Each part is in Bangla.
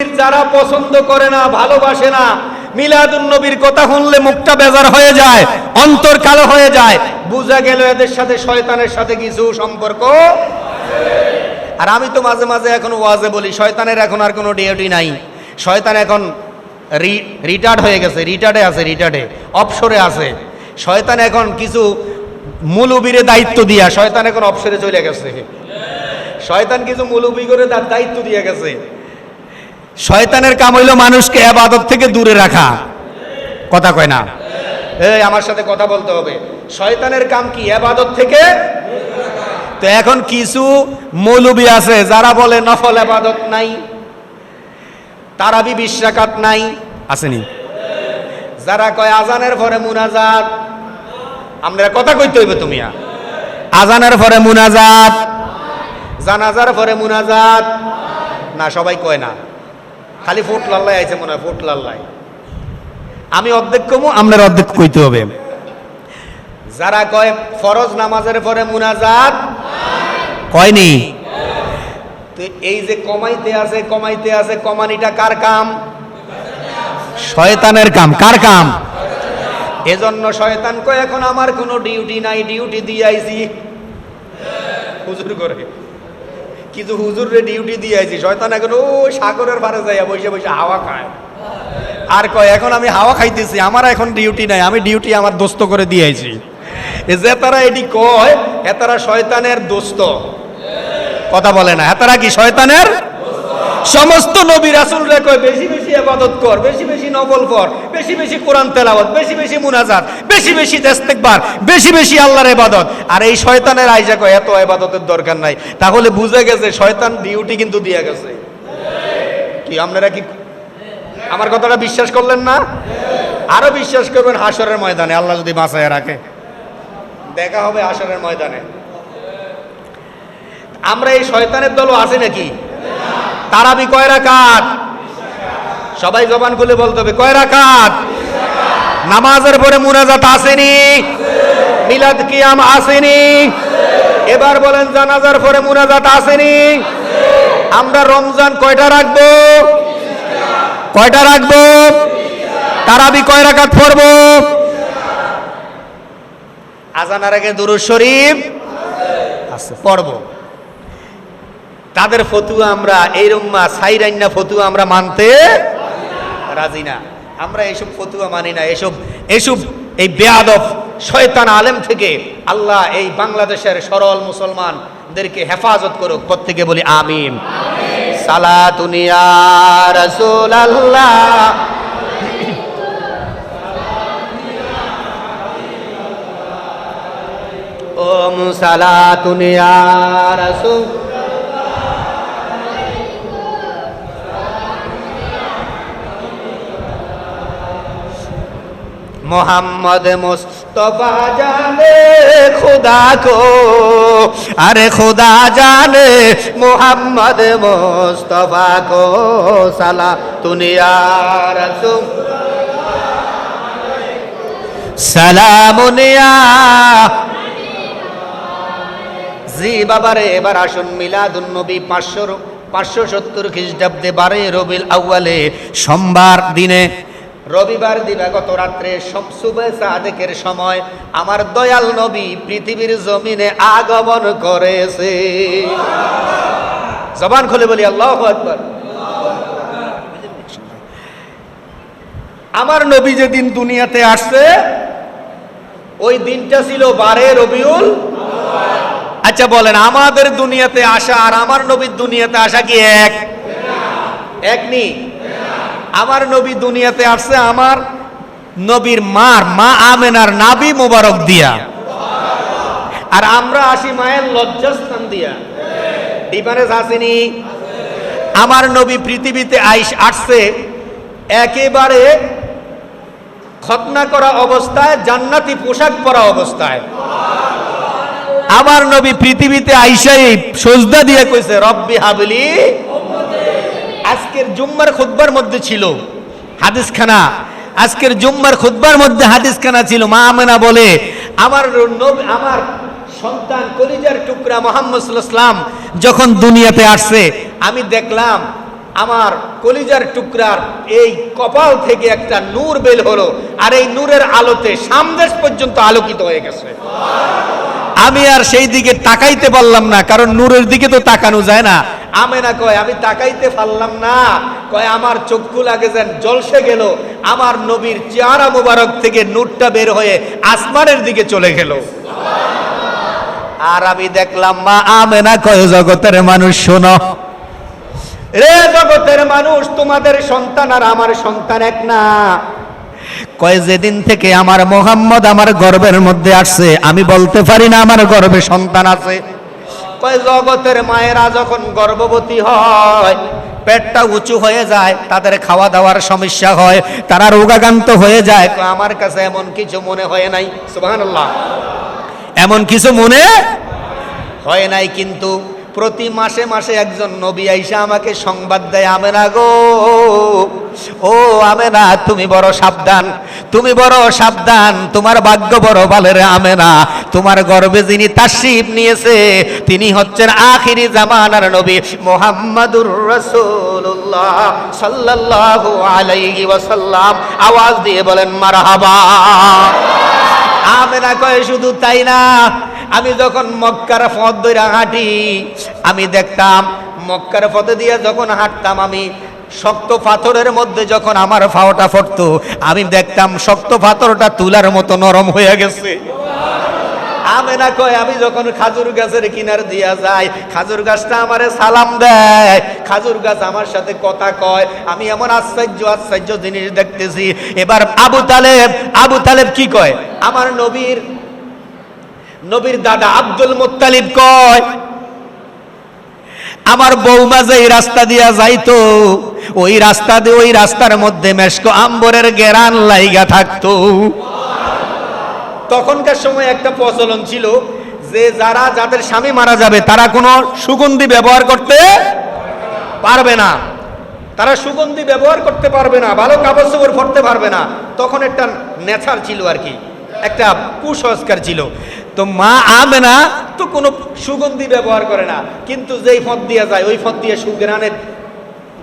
যারা পছন্দ করে না, ভালোবাসে না, মিলাদুন নবীর কথা শুনলে মুখটা বেজার হয়ে যায়, অন্তর কালো হয়ে যায়, বুঝা গেল এদের সাথে শয়তানের সাথে কিছু সম্পর্ক। আর আমি তো মাঝে মাঝে এখন ওয়াজে বলি, শয়তানের এখন আর কোনো ডিউটি নাই। শয়তান এখন রিটায়ার্ড হয়ে গেছে, রিটায়ার্ডে অবসরে আছে। শয়তান এখন কিছু মুলুবিরে দায়িত্ব দিয়া শয়তান এখন অবসরে চলে গেছে। শয়তান কিছু মুলুবি করে তার দায়িত্ব দিয়ে গেছে। শয়তানের কাম হইল মানুষকে ইবাদত থেকে দূরে রাখা। কথা কয় না? এই আমার সাথে কথা বলতে হবে। শয়তানের কাম কি? ইবাদত থেকে। তো এখন কিছু মৌলবি আছে যারা বলে নফল ইবাদত নাই, তারাবি 20 রাকাত নাই, আসেনি? যারা কয় আজানের পরে মুনাজাত, আমরা কথা কইতে হইবে তুমি, আজানের পরে মুনাজাত, জানাজার পরে মুনাজাত না, সবাই কয় না, খালি ফুট লাল্লাই আইছে মনে হয়, ফুট লাল্লাই। আমি অর্ধেক কমু, আপনার অর্ধেক কইতে হবে। যারা কয় ফরজ নামাজের পরে মুনাজাত কয়নি, তো এই যে কমাইতে আছে কমানিটা কার কাম? শয়তানের কাম। কার কাম? এজন্য শয়তান কয় এখন আমার কোনো ডিউটি নাই, ডিউটি দিয়ে আইছি হুজুর করে, কিছু হুজুরে ডিউটি দিয়ে আইছি। শয়তান এখন ও সাগরের পারে যাইয়া বসে বসে হাওয়া খায়, আর কয় এখন আমি হাওয়া খাইতেছি, আমার এখন ডিউটি নাই, আমি ডিউটি আমার দোস্ত করে দিয়ে আইছি। যে তারা এটি কয় এ তারা শয়তানের দোস্ত। কথা বলে না? এতারা কি শয়তানের? সমস্ত নবী রাসূলরা কয় বেশি বেশি ইবাদত কর, বেশি বেশি নফল পড়, বেশি বেশি কোরআন তেলাওয়াত, বেশি বেশি মুনাজাত, বেশি বেশি ইস্তেগফার, বেশি বেশি আল্লাহর ইবাদত। আর এই শয়তানের আইজা কয় এত ইবাদতের দরকার নাই। তাহলে বুঝে গেছে শয়তান ডিউটি কিন্তু দিয়ে গেছে। কি আপনারা কি আমার কথাটা বিশ্বাস করলেন না? আরো বিশ্বাস করবেন হাশরের ময়দানে, আল্লাহ যদি বাঁচায় রাখে। দেখা হবে হাশরের ময়দানে। আমরা এই শয়তানের দলও আছে নাকি? তারাবি কয় রাকাত? সবাই জবান খুলে বলতে হবে, কয় রাকাত? নামাজের পরে মুনাজাত আসেনি? মিলাদ কিয়াম আসেনি? এবার বলেন জানাজার পরে মুনাজাত আসেনি? আমরা রমজান কয়টা রাখবো? কয়টা রাখবো? তারাবি কয় রাকাত পড়বো? আজানের আগে দুরূদ শরীফ আছে, পড়বো। তাদের ফতুয়া আমরা এই রুম্মা সাইরাইন্না ফতুয়া আমরা মানতে রাজি না। আমরা এইসব ফতুয়া মানি না। এসব এই বেয়াদব শয়তান আলেম থেকে আল্লাহ এই বাংলাদেশের সরল মুসলমানদেরকে হেফাজত করুক। প্রত্যেকে বলি আমিন। সালাতুন ইয়া রাসূলুল্লাহ, ওম সালাতুন ইয়া রাসূল मोहम्मद मुस्तफा जाने खुदा को, अरे खुदा जाने मोहम्मद मुस्तफा को, सलातुन या रसूल सलामुन या। জি বাবারে, এবার আসুন মিলাদুন নবী 570 খ্রিস্টাব্দে 12 রবিউল আউয়ালে সোমবার দিনে, রবিবার দিবাগত রাত্রে সুবহে সাদেকের সময় আমার দয়াল নবী পৃথিবীর জমিনে আগমন করেছে। জবান খুলে বলি আল্লাহু আকবার। আমার নবী যেদিন দুনিয়াতে আসছে ওই দিনটা ছিল 12 রবিউল। আচ্ছা বলেন, আমাদের দুনিয়াতে আসা আর আমার নবীর দুনিয়াতে আসা কি এক? এক নি? আমার নবী দুনিয়াতে আসছে আমার নবীর মা আমেনার নাভি মোবারক দিয়া, আর আমরা আসি মায়ের লজ্জাস্থান দিয়া। ডিফারেন্স আসেনি? আমার নবী পৃথিবীতে আসছে একেবারে খতনা করা অবস্থায়, জান্নাতি পোশাক পরা অবস্থায়। আমার নবী পৃথিবীতে আইসাই সিজদা দিয়ে কইছে রব্বি হাবলি। আজকের জুম্মার খুতবার মধ্যে ছিল হাদিসখানা, আজকের জুম্মার খুতবার মধ্যে হাদিসখানা ছিল। মা আমেনা বলে আমার সন্তান কলিজার টুকরা মুহাম্মদ সাল্লাল্লাহু আলাইহি ওয়াসাল্লাম যখন দুনিয়াতে আসছে আমি দেখলাম আমার কলিজার টুকরার এই কপাল থেকে একটা নূর বের হলো, আর এই নূরের আলোতে সামদেশ পর্যন্ত আলোকিত হয়ে গেছে। আমি আর সেই দিকে তাকাইতে পারলাম না, কারণ নূরের দিকে তো তাকানো যায় না। আমেনা কয় আমি তাকাইতে পারলাম না, কয় আমার চক্ষু লাগে যেন জলসে গেল, আমার নবীর চেহারা মোবারক থেকে নূরটা বের হয়ে আসমানের দিকে চলে গেল। আর আমি দেখলাম মা আমেনা কয় জগতের মানুষ শোনো রে, জগতের মানুষ, তোমাদের সন্তান আর আমার সন্তান এক না। কয় যেদিন থেকে আমার মোহাম্মদ আমার গর্ভের মধ্যে আসছে আমি বলতে পারি না আমার গর্ভে সন্তান আছে। কয় জগতের মায়েরা যখন গর্ভবতী হয় পেটটা উঁচু হয়ে যায়, তাদের খাওয়া দাওয়ার সমস্যা হয়, তারা রোগাক্রান্ত হয়ে যায়। আমার কাছে এমন কিছু মনে হয় নাই, সুবহানাল্লাহ, এমন কিছু মনে হয় নাই। কিন্তু প্রতি মাসে মাসে একজন নবী আইসা আমাকে সংবাদ দেয়, আমেনা গো, ও আমেনা তুমি বড় সাবধান, তুমি বড় সাবধান, তোমার ভাগ্য বড় ভালো রে আমেনা, তোমার গর্ভে যিনি তাশরীফ নিয়েছে তিনি হচ্ছেন আখিরি জামানার নবী মুহাম্মাদুর রাসূলুল্লাহ সাল্লাল্লাহু আলাইহি ওয়াসাল্লাম। আওয়াজ দিয়ে বলেন মারহাবা। আমেনা কয় শুধু তাই না, আমি যখন মক্কার পথ ধরে হাঁটি আমি দেখতাম মক্কার পথে দিয়ে যখন হাঁটতাম আমি শক্ত পাথরের মধ্যে যখন আমার পাওটা পড়তো আমি দেখতাম শক্ত পাথরটা তুলার মতো নরম হয়ে গেছে। আমেনা কয় আমি যখন খাজুর গাছের কিনার দিয়া যাই খাজুর গাছটা আমারে সালাম দেয়, খাজুর গাছ আমার সাথে কথা কয়, আমি এমন আশ্চর্য আশ্চর্য জিনিস দেখতেছি। এবার আবু তালেব কি কয়, আমার নবীর দাদা আব্দুল মুত্তালিব কয় আমার বৌমা যে রাস্তা দিয়া যাইতো ওই রাস্তার মধ্যে মেশকো আম্বরের গেরান লাইগা থাকতো। তখনকার সময় একটা প্রচলন ছিল যে যাদের স্বামী মারা যাবে তারা কোনো সুগন্ধি ব্যবহার করতে পারবে না, তারা সুগন্ধি ব্যবহার করতে পারবে না, ভালো কাপড় চোপড় পরতে পারবে না। তখন একটা নেচার ছিল আর কি, একটা কুসংস্কার ছিল। তো মা আমেনা তো কোনো সুগন্ধি ব্যবহার করে না, কিন্তু যেই পথ দিয়ে যায় ওই পথ দিয়ে সুগ্রানে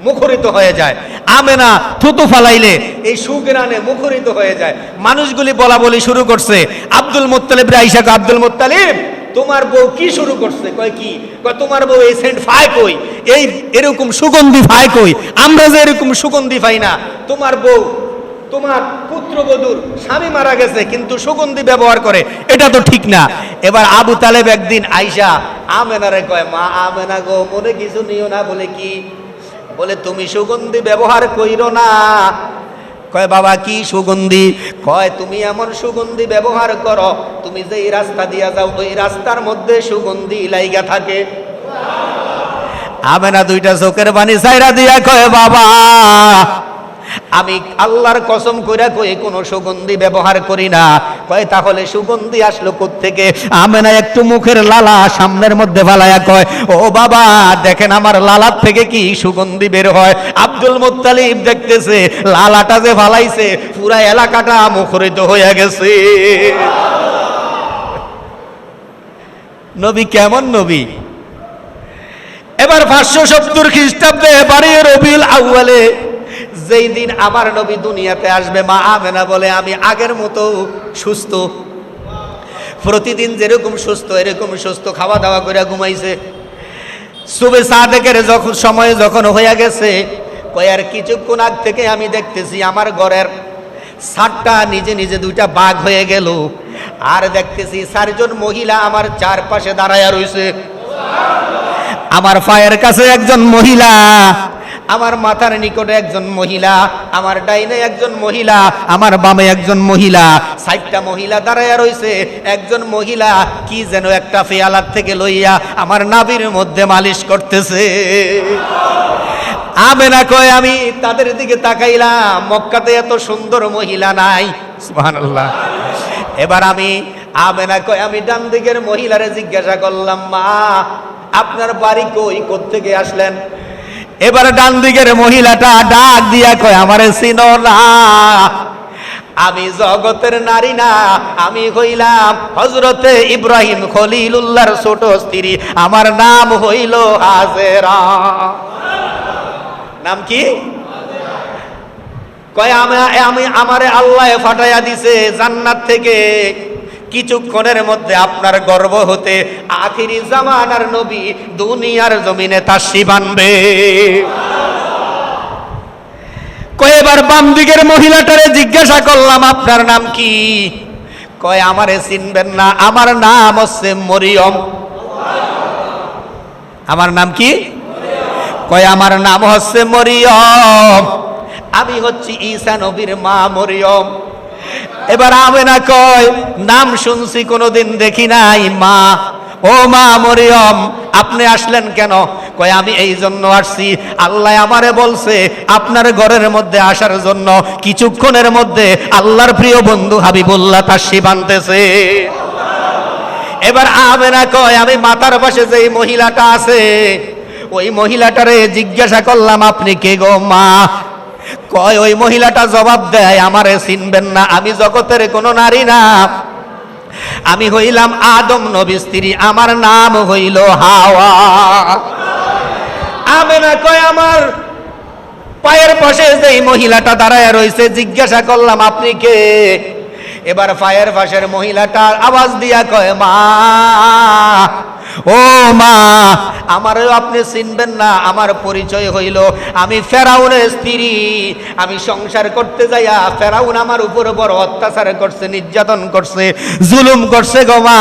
মুখরিত হয়ে যায়। আমেনা থুতু ফালাইলে এই সুগ্রানে মুখরিত হয়ে যায়। মানুষগুলি বলা বলি শুরু করছে, আব্দুল মুত্তালিব রে আইসা আব্দুল মুত্তালিব তোমার বউ কি শুরু করছে? কয় কি? কয় তোমার বউ এই সেন্ট ফাই কই, এই এরকম সুগন্ধি ফাই কই, আমরা যে এরকম সুগন্ধি পাই না। তোমার বউ তোমার পুত্রবধূর স্বামী মারা গেছে কিন্তু সুগন্ধি ব্যবহার করে, এটা তো ঠিক না। এবার আবু তালেব একদিন আইসা আমেনারে কয় মা আমেনা গো মনে কিছু নিও না। বলে কি? বলে তুমি সুগন্ধি ব্যবহার কইরো না। কয় বাবা কি সুগন্ধি? কয় তুমি এমন সুগন্ধি ব্যবহার করো তুমি যে এই রাস্তা দিয়া যাও ওই রাস্তার মধ্যে সুগন্ধি লাইগা থাকে। আমেনা দুইটা চোখের পানি ছাইরা দিয়া কয় বাবা আমি আল্লাহর কসম কইরা কই কোনো সুগন্ধি ব্যবহার করি না। কয় তাহলে সুগন্ধি আসলো কোত্থেকে? আমেনা একটু মুখের লালা সামনের মধ্যে ফালায়া কয় ও বাবা দেখেন আমার লালার থেকে কি সুগন্ধি বের হয়। আব্দুল মুত্তালিব দেখতেছে লালাটা যে ফালাইছে পুরা এলাকাটা মুখরিত হয়ে গেছে। নবী কেমন নবী! এবার 570 খ্রিস্টাব্দে বাড়ি রবিউল আউয়ালে যেই দিন আমার নবী দুনিয়াতে আসবে মা আমেনা বলে আমি আগের মতো সুস্থ, প্রতিদিন যেরকম সুস্থ এরকম সুস্থ, খাওয়া দাওয়া করে ঘুমাইছে। সুবে সাদেকের সময় যখন হয়ে গেছে কয় আর কিছুক্ষণ আগ থেকে আমি দেখতেছি আমার ঘরের ছাদটা নিজে নিজে দুইটা বাঘ হয়ে গেল, আর দেখতেছি 4 জন মহিলা আমার চারপাশে দাঁড়ায়া রইছে। আমার পায়ের কাছে একজন মহিলা, আমার মাথার নিকটে একজন মহিলা, আমার ডাইনে একজন মহিলা, আমার বামে একজন মহিলা, 4টা মহিলা দাঁড়ায়া রইছে। একজন মহিলা কি যেন একটা পেয়ালার থেকে লইয়া আমার নাভির মধ্যে মালিশ করতেছে। আমেনা কয় আমি তাদের দিকে তাকাইলাম, মক্কাতে এত সুন্দর মহিলা নাই, সুবহানাল্লাহ। এবার আমেনা কয় আমি ডান দিকের মহিলারে জিজ্ঞাসা করলাম মা আপনার বাড়ি কই, কোত্থেকে আসলেন? এবার ডান দিকের মহিলাটা ডাক দিয়া কয় আমারে চিনো না, আমি জগতের নারী না, আমি হইলাম হযরতে ইব্রাহিম খলিলুল্লাহর ছোট স্ত্রী, আমার নাম হইল হাজেরা। নাম কি? কয় আমি আমারে আল্লাহ ফাটাইয়া দিছে জান্নাত থেকে, কিছুক্ষণের মধ্যে আপনার গর্ব হতে আখিরি জামানার নবী দুনিয়ার জমিনে তাশরীফ আনবে। কয় এবার বাম দিকের মহিলাটারে জিজ্ঞাসা করলাম আপনার নাম কি? কয় আমারে চিনবেন না, আমার নাম হচ্ছে মরিয়ম। আমার নাম কি? কয় আমার নাম হচ্ছে মরিয়ম, আমি হচ্ছি ঈসা নবীর মা মরিয়ম। এবার আমেনা কয় নাম শুনছি কোনোদিন দেখি নাই, মা, ও মা মরিয়ম আপনি আসলেন কেন? কয় আমি এই জন্য আসছি, আল্লাহ আমারে বলছে আপনার ঘরের মধ্যে আসার জন্য, কিছুক্ষণের মধ্যে আল্লাহর প্রিয় বন্ধু হাবিবুল্লাহ তাশরীফ আনতেছে। এবার আমেনা কয় আমি মাথার পাশে যেই মহিলাটা আছে ওই মহিলাটারে জিজ্ঞাসা করলাম আপনি কে গো মা? কয় ওই মহিলাটা জবাব দেয় আমারে চিনবেন না, আমি জগতের কোনো নারী না, আমি হইলাম আদম নবীর স্ত্রী, আমার নাম হইল হাওয়া। আমেনা কয় আমার পায়ের পাশে যেই মহিলাটা দাঁড়ায় রয়েছে জিজ্ঞাসা করলাম আপনি কে? এবার পায়ের পাশের মহিলাটা আওয়াজ দিয়া কয় মা, ও মা আমারও আপনি চিনবেন না, আমার পরিচয় হইল আমি ফেরাউনের স্ত্রী, আমি সংসার করতে যাইয়া ফেরাউন আমার উপর বড় অত্যাচার করছে, নির্যাতন করছে, জুলুম করছে গো মা,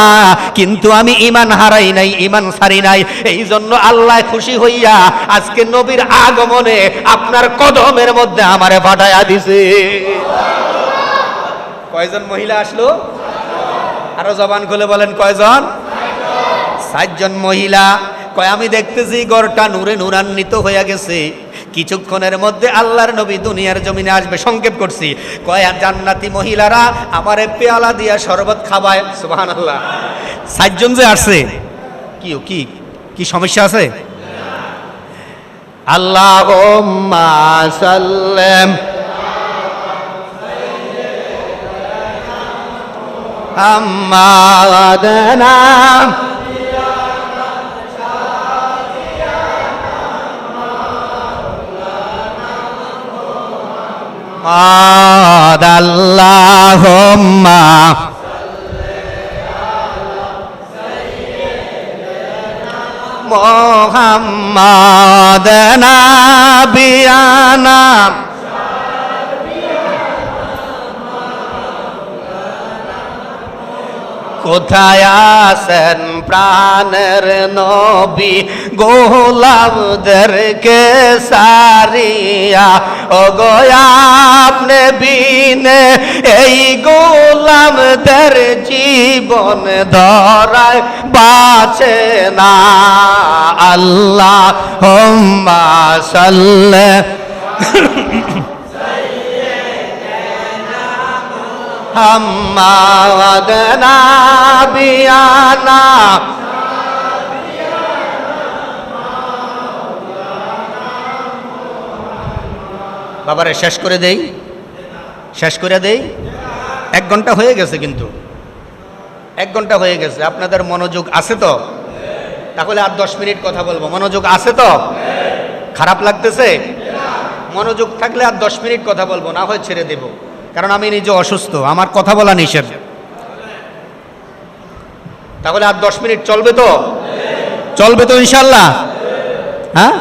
কিন্তু আমি ঈমান হারাই নাই, ঈমান ছাড়ি নাই, এই জন্য আল্লাহ খুশি হইয়া আজকে নবীর আগমনে আপনার কদমের মধ্যে আমারে পাঠাইয়া দিছে। কয়জন মহিলা আসলো? আরো জবান খুলে বলেন কয়জন? 7 জন মহিলা। কয় আমি দেখতেছি ঘরটা নূরে নূরান্বিত হয়ে গেছে, কিছুক্ষণের মধ্যে আল্লাহর নবী দুনিয়ার জমিনে আসবে। সংক্ষেপ করছি, কয় জান্নাতি মহিলারা আমারে পেয়ালা দিয়া শরবত খাওয়ায়। সুবহানাল্লাহ। 7 জন যে আসছে, কি কি কি সমস্যা আছে? আল্লাহুম্মা সাল্লাম আম্মাদানা আল্লাহুম্মা মুহাম্মাদ নাবিয়ানা কোথায় আছেন প্রাণের নবী গোলামদেরকে সারিয়া, ও গো আপনি বিনে এই গোলামদের জীবন ধরায় বাঁচে না। আল্লাহুম্মা সাল্লি হাম্মাদ নাবিয়ানা বাবারে শেষ করে দেই, শেষ করে দেই। 1 ঘন্টা হয়ে গেছে, কিন্তু 1 ঘন্টা হয়ে গেছে। আপনাদের মনোযোগ আছে তো? তাহলে আর 10 মিনিট কথা বলবো। মনোযোগ আছে তো? খারাপ লাগতেছে? মনোযোগ থাকলে আর 10 মিনিট কথা বলবো, না হয় ছেড়ে দেব, কারণ আমি নিজে অসুস্থ, আমার কথা বলা নিষেধ। তাহলে আর 10 মিনিট চলবে তো? চলবে তো ইনশাআল্লাহ? হ্যাঁ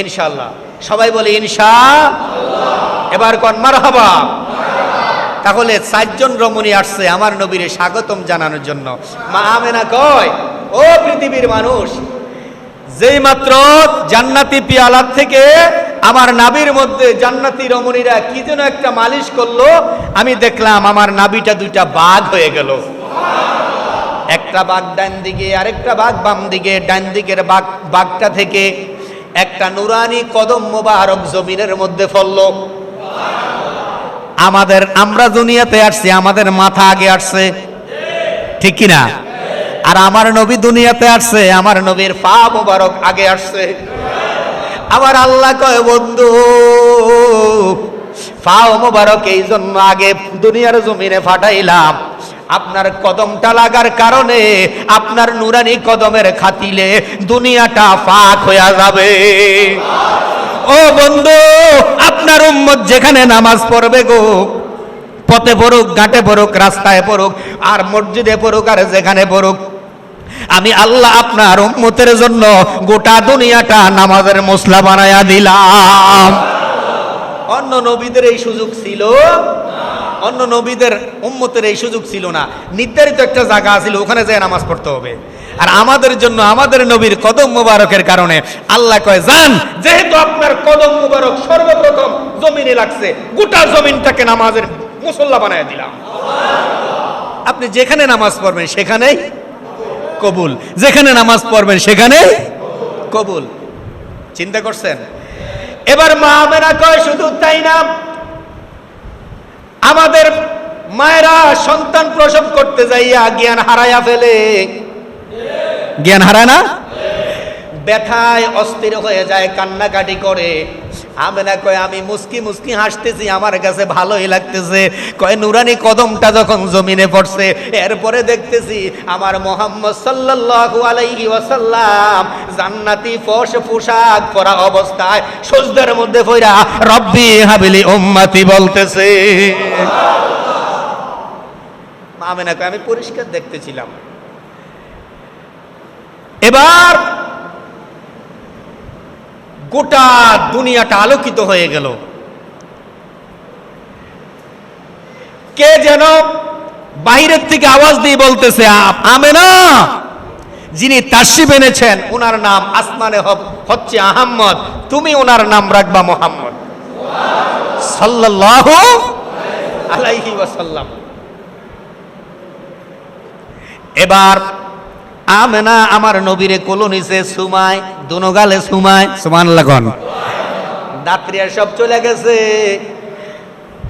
ইনশাআল্লাহ। সবাই বলে ইনশাআল্লাহ। এবার কোন মারহাবা। তাহলে 4 জন রমণী আসছে আমার নবীরে স্বাগতম জানানোর জন্য। মা আমেনা কয়, ও পৃথিবীর মানুষ, যেই মাত্র জান্নাতি পিয়ালার থেকে আমার নাভির মধ্যে জান্নাতি রমণীরা কি যেন একটা মালিশ করলো, আমি দেখলাম আমার নাভিটা 2টা বাঘ হয়ে গেল। একটা বাঘ ডান দিকে, আরেকটা বাঘ বাম দিকে। ডান দিকের বাঘটা থেকে একটা নুরানি কদম মোবারক জমিনের মধ্যে ফললো। আমরা দুনিয়াতে আসছি, আমাদের মাথা আগে আসছে, ঠিক কিনা? আর আমার নবী দুনিয়াতে আসছে, আমার নবীর পা মোবারক আগে আসছে। আমার আল্লাহ কয়, বন্ধু পা মোবারক এই জন্য আগে দুনিয়ার জমিনে ফাটাইলাম, আপনার কদমটা লাগার কারণে আপনার নুরানি কদমের খাতিলে দুনিয়াটা ফাক হয়ে যাবে। ও বন্ধু, আপনার উম্মত যেখানে নামাজ পড়বে গো, পথে পড়ুক, ঘাটে পড়ুক, রাস্তায় পড়ুক, আর মসজিদে পড়ুক, আর যেখানে পড়ুক, আমি আল্লাহ আপনার উম্মতের জন্য গোটা দুনিয়াটা নামাজের মসলা বানায়া দিলাম। অন্য নবীদের এই সুযোগ ছিল, অন্য নবীদের উম্মতের এই সুযোগ ছিল না। নির্ধারিত একটা জায়গা ছিল, ওখানে যেয়ে নামাজ পড়তে হবে। আর আমাদের জন্য আমাদের নবীর কদম মুবারকের কারণে আল্লাহ কয়, যান, যেহেতু আপনার কদম মুবারক সর্বপ্রথম জমিনে লাগছে, গোটা জমিনটাকে নামাজের মুসল্লা বানায় দিলাম। আপনি যেখানে নামাজ পড়বেন সেখানেই কবুল, যেখানে নামাজ পড়বেন সেখানেই কবুল। চিন্তা করছেন? এবার মা আমেনা কয়, শুধু তাই না, আমাদের মায়েরা সন্তান প্রসব করতে যাইয়া জ্ঞান হারাইয়া ফেলে। জ্ঞান হারায় না? ব্যথায় অস্থির হয়ে যায়, কান্নাকাটি করে। আমেনা কয়, আমি মুস্কি মুস্কি হাসতেছি, আমার কাছে ভালোই লাগতেছে। কয়, নুরানি কদমটা যখন জমিনে পড়ছে, এরপরে দেখতেছি আমার মুহাম্মদ সাল্লাল্লাহু আলাইহি ওয়াসাল্লাম জান্নাতি পোশাক পরা অবস্থায় সিজদার মধ্যে পড়া রব্বি হাবিলি উম্মতি বলতেছে। আমেনা কয়, আমি পরিষ্কার দেখতেছিলাম। এবার গোটা দুনিয়াটা আলোকিত হয়ে গেল। কে যেন বাইরের থেকে আওয়াজ দিয়ে বলতেছে, আমেনা, যিনি তাশরিফ এনেছেন ওনার নাম আসমানে হচ্ছে আহম্মদ, তুমি ওনার নাম রাখবা মুহাম্মদ সাল্লাল্লাহু আলাইহি ওয়াসাল্লাম। এবার আমেনা আমার নবীরে কোলো নিছে, সুমায়, দুনো গালে সুমায়, সুবহানাল্লাহ কোন, দাত্রিয়া সব চলে গেছে,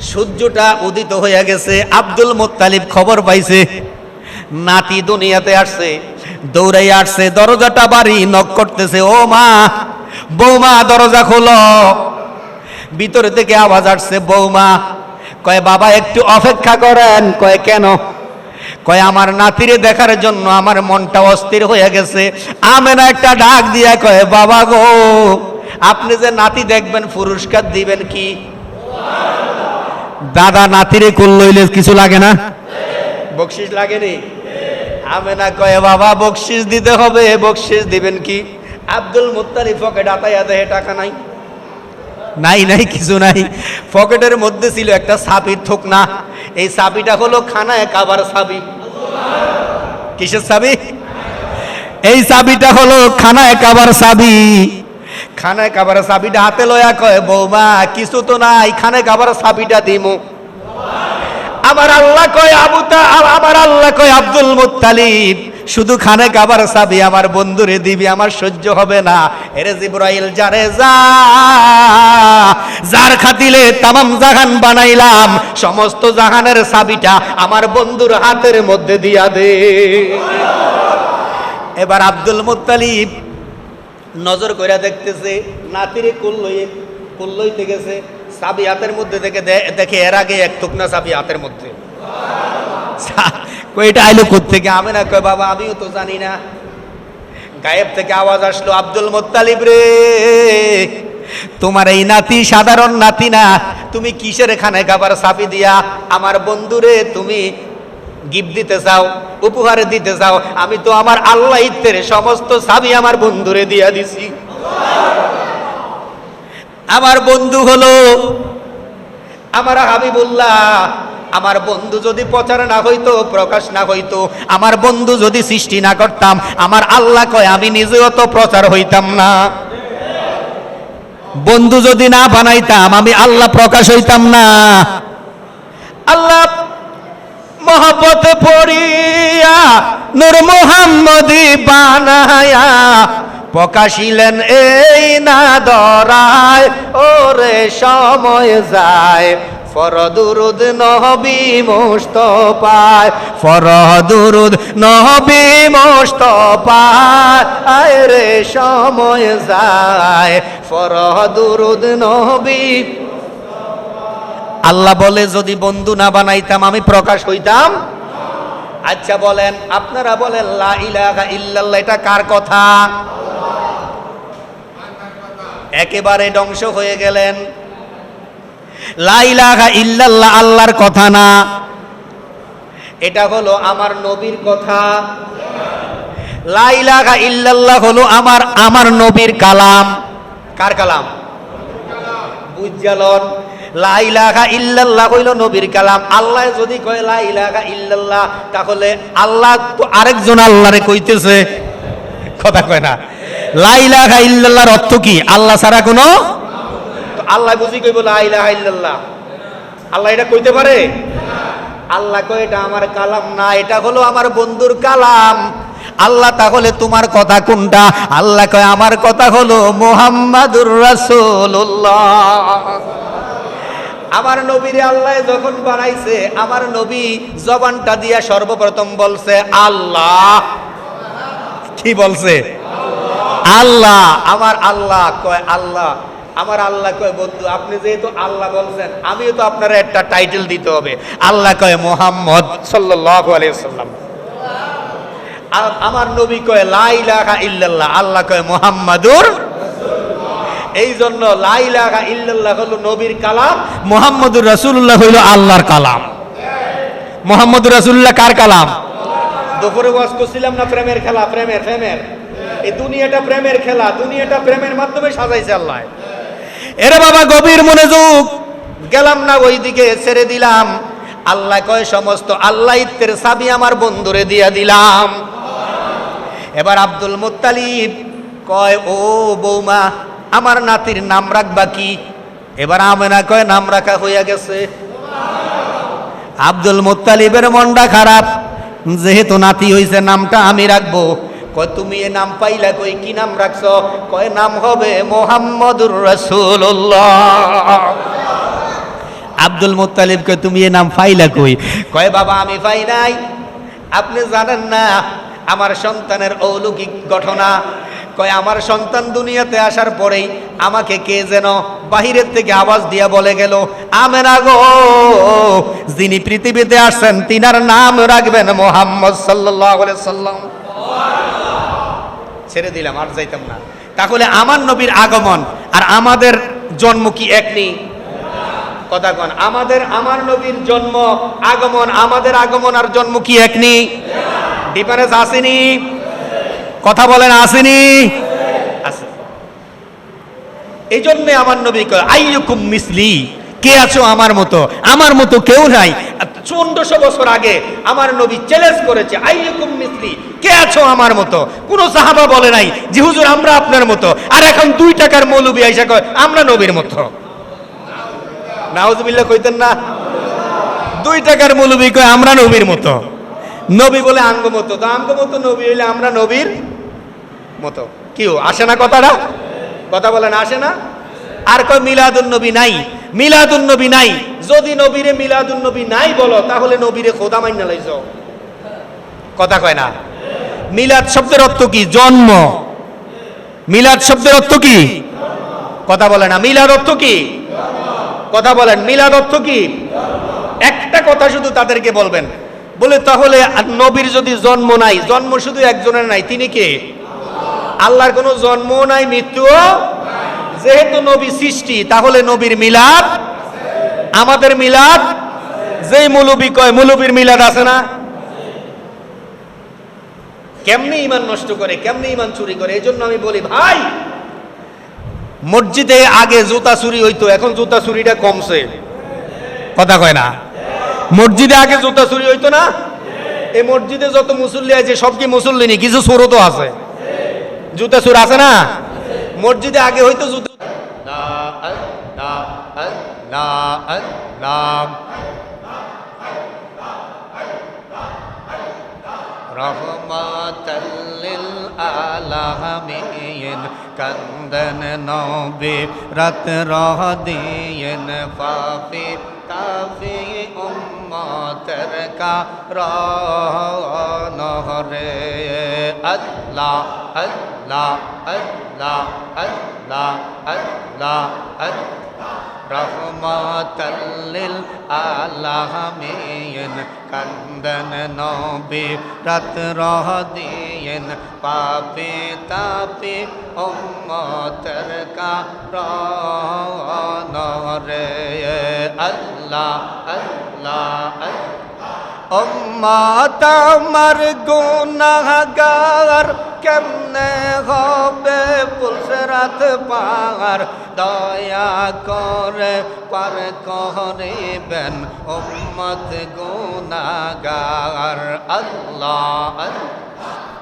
সূর্যটা উদিত হয়ে গেছে। আব্দুল মুত্তালিব খবর পাইছে নাতি দুনিয়াতে আসছে, দৌড়াইয়া আসছে, দরজাটা বাড়ি নক করতেছে, ও মা, বৌমা দরজা খোলো। ভিতর থেকে আওয়াজ আসছে, বৌমা। কয়, বাবা একটু অপেক্ষা করেন। কয়, কেন? কয়, আমার নাতিরে দেখার জন্য আমার মনটা অস্থির হয়ে গেছে। আমেনা একটা ডাক দিয়া কয়, বাবা গো, আপনি যে নাতি দেখবেন পুরস্কার দিবেন কি? দাদা নাতিরে কোল লইলে কিছু লাগে না? বকশিস লাগেনি? আমেনা কয়, বাবা বকশিস দিতে হবে। বকশিস দিবেন কি? আব্দুল মুত্তালিব পকেট আতাইয়া দেহে টাকা নাই, নাই নাই কিছু নাই। পকেটের মধ্যে ছিল একটা চাবির থুকনা, এই চাবিটা হলো খানায় কাবার চাবি। কিসের চাবি? এই চাবিটা হলো খানায় কাবার চাবি। খানায় কাবার চাবিটা হাতে লয়া কয়, বৌমা কিছু তো নাই, খানায় কাবার চাবিটা দিমু। আমার আল্লাহ কয়, আমার আল্লাহ কয়, আব্দুল মুত্তালিব, শুধু খানে কাবার চাবি আমার বন্ধুরে দিবি, আমার সহ্য হবে না। এরে জিবরাইল, যারে যার খাতিলে তামাম জাহান বানাইলাম, সমস্ত জাহানের চাবিটা আমার বন্ধুর হাতের মধ্যে দিয়া দে। এবার আব্দুল মুত্তালিব নজর কইরা দেখতেছে নাতিরে কুল লইতে গেছে, চাবি হাতের মধ্যে দেখে এর আগে এক টুকনা চাবি হাতের মধ্যে। কইটা আইলো কোত্থেকে? আমেনা কয়, বাবা আমিও তো জানি না। গায়েব থেকে আওয়াজ আসলো, আব্দুল মুত্তালিব রে, তোমার এই নাতি সাধারণ নাতি না, তুমি কিসের এখানে খাবার চাবি দিয়া আমার বন্ধুরে তুমি গিফট দিতে চাও, উপহারে দিতে চাও? আমি তো আমার আল্লাহ ইত্তের সমস্ত চাবি আমার বন্ধুরে দিয়া দিছি। আমার বন্ধু হলো আমার হাবিবুল্লাহ। আমার বন্ধু যদি প্রচার না হইতো, প্রকাশ না হইতো, আমার বন্ধু যদি সৃষ্টি না করতাম, আমার আল্লাহ কয় আমি নিজেও তো প্রচার হইতাম না। বন্ধু যদি না বানাইতাম, আমি আল্লাহ প্রকাশ হইতাম না। আল্লাহ মহব্বতে পড়িয়া নূর মুহাম্মদি বানায়া প্রকাশিলেন এই না দরায়, ওরে সময় যায় ফরদুরুদ নবী মুস্তাফায়, ফরদুরুদ নবী মুস্তাফায়, আয় রে সময় যায় ফরদুরুদ নবী। আল্লাহ বলে, যদি বন্ধু না বানাইতাম আমি প্রকাশ হইতাম। আচ্ছা বলেন, আপনারা বলেন লা ইলাহা ইল্লাল্লাহ এটা কার কথা? একেবারে ধ্বংস হয়ে গেলেন। লা ইলাহা ইল্লাল্লাহ আল্লাহর কথা না, এটা হলো আমার নবীর কথা। লা ইলাহা ইল্লাল্লাহ হলো আমার নবীর কালাম। কার কালাম? বুঝালন। লা ইলাহা ইল্লাল্লাহ হইল নবীর কালাম। আল্লাহ যদি কয় লা ইলাহা ইল্লাল্লাহ, তাহলে আল্লাহ তো আরেকজন আল্লাহরে কইতেছে, কথা কয় না। লা ইলাহা ইল্লাল্লাহর অর্থ কি? আল্লাহ ছাড়া কোনো, তো আল্লাহ বুঝি কইব লা ইলাহা ইল্লাল্লাহ, আল্লাহ এটা কইতে পারে? আল্লাহ কয় এটা আমার কালাম না, এটা হলো আমার বন্ধুর কালাম। আল্লাহ তাহলে তোমার কথা কোনটা? আল্লাহ কয় আমার কথা হলো মুহাম্মাদুর রাসূলুল্লাহ। আমার নবীরে আল্লাহ যখন বানাইছে, আমার নবী জবানটা দিয়া সর্বপ্রথম বলছে আল্লাহ। কি বলছে? আল্লাহ। আমার আল্লাহ কয় আল্লাহ, আমার আল্লাহ কয় বন্ধু আপনি যেহেতু আল্লাহ বলছেন, আমিও তো আপনার একটা টাইটেল দিতে হবে। আল্লাহ কয় মুহাম্মদ সাল্লাল্লাহু আলাইহি ওয়াসাল্লাম। আমার নবী কয় লা ইলাহা ইল্লাল্লাহ, আল্লাহ কয় মুহাম্মাদুর। এই জন্য লা ইলাহা ইল্লাল্লাহ হলো নবীর কালাম, মুহাম্মাদুর রাসূলুল্লাহ হইল আল্লাহর কালাম। মুহাম্মাদুর রাসূলুল্লাহ কার কালাম? দুপুরে ওয়াজ করছিলাম না, প্রেমের খেলা, প্রেমের এই দুনিয়াটা প্রেমের খেলা, দুনিয়াটা প্রেমের মাধ্যমে সাজাইছে আল্লাহ। এরে বাবা গভীর মনোযোগ, গেলাম না ওইদিকে, ছেড়ে দিলাম। আল্লাহ কয় সমস্ত আল্লাহিত্বের চাবি আমার বন্ধুরে দিয়া দিলাম। এবার আব্দুল মুত্তালিব কয় ও বৌমা, আমার নাতির নাম রাখবা কি? এবার আমেনা কয় নাম রাখা হইয়া গেছে। আব্দুল মুত্তালিবের মনটা খারাপ, যেহেতু নাতি হইছে নামটা আমি রাখবো। কয় তুমি এ নাম পাইলা কই? কি নাম রাখছো? কয় নাম হবে মুহাম্মাদুর রাসূলুল্লাহ। আব্দুল মুত্তালিব কয় তুমি এ নাম পাইলা কই? কয় বাবা আমি পাই নাই, আপনি জানেন না আমার সন্তানের অলৌকিক ঘটনা। কয় আমার সন্তান দুনিয়াতে আসার পরেই আমাকে কে যেন বাহিরের থেকে আওয়াজ দিয়া বলে গেল, আমেনা গো, যিনি পৃথিবীতে আসছেন তিনার নাম রাখবেন মুহাম্মদ সাল্লাল্লাহু আলাইহি ওয়াসাল্লাম। ছেড়ে দিলাম, আর যাইতাম না। তাহলে আমার নবীর আগমন আর আমাদের জন্ম কি এক নেই? কথা কন, আমার নবীর জন্ম আগমন, আমাদের আগমন আর জন্ম কি এক নেই? ডিফারেন্স আসেনি? কথা বলেন আসেনি? আছে। এই জন্য আমার নবী কয় আইয়ুকুম মিসলি, কে আছো আমার মতো? আমার মতো কেউ নাই। 1400 বছর আগে আমার নবী চ্যালেঞ্জ করেছে আইয়ুকুম মিসলি, কে আছো আমার মতো? কোন সাহাবা বলে নাই যে হুজুর আমরা আপনার মতো। আর এখন 2 টাকার মৌলবি আইসা কয় আমরা নবীর মতো। নাউজুবিল্লাহ কইতেন না? 2 টাকার মৌলবি কয় আমরা নবীর মতো। নবী বলে আঙ্গ মতো, তো আঙ্গ মতো নবী হইলে আমরা নবীর মতো। কিও আসে না কথাটা? কথা বলেন আসে না? আর কয় মিলাদুন নবী নাই, মিলাদুন নবী নাই। যদি নবীরে মিলাদুন নবী নাই বলো, তাহলে নবীরে খোদা মাইনা লাইছো। কথা কয় না? মিলাদ শব্দের অর্থ কি? জন্ম। মিলাদ শব্দের অর্থ কি? কথা বলে না। মিলাদ অর্থ কি? কথা বলেন, মিলাদ অর্থ কি? একটা কথা শুধু তাদেরকে বলবেন, বলে তাহলে নবীর যদি জন্ম নাই, জন্ম শুধু একজনের নাই, তিনি কে? আল্লাহর কোনো জন্ম নাই, মৃত্যুও। যেহেতু নবী সৃষ্টি, তাহলে নবীর মিলাদ, আমাদের মিলাদ। যেই মৌলবি কয় মৌলবীর মিলাদ আছে না, কেমনে ইমান নষ্ট করে, কেমনে ইমান চুরি করে। এই জন্য আমি বলি ভাই, মসজিদে আগে জুতা চুরি হইতো, এখন জুতা চুরিটা কমছে। কথা কয় না? মসজিদে আগে জুতা চুরি হইতো না? এই মসজিদে যত মুসল্লি আছে সব কি মুসল্লি নি? কিছু চোরও তো আছে, জুতা চোর আছে না? মসজিদে আগে হইতো জুতা। রহমাতাল লিল আলামিন কান্দন নবী রাত রহ দিয়েন পাপি কাফি উম্মতের কারণ রে। আল্লাহ আল্লাহ আল্লাহ আল্লাহ আল্লাহ আল্লাহ রহমাতাল্লিল আলামিন কান্দন নবী রাত রহ দিন পাপে তাপে উম্মতের কারণ রে আল্লাহ আল্লাহ উম্মত আমার গুনাহগার কেমনে হবে পুলসরাত পার দয়া করে পার করিবেন উম্মত গুনাহগার আল্লাহ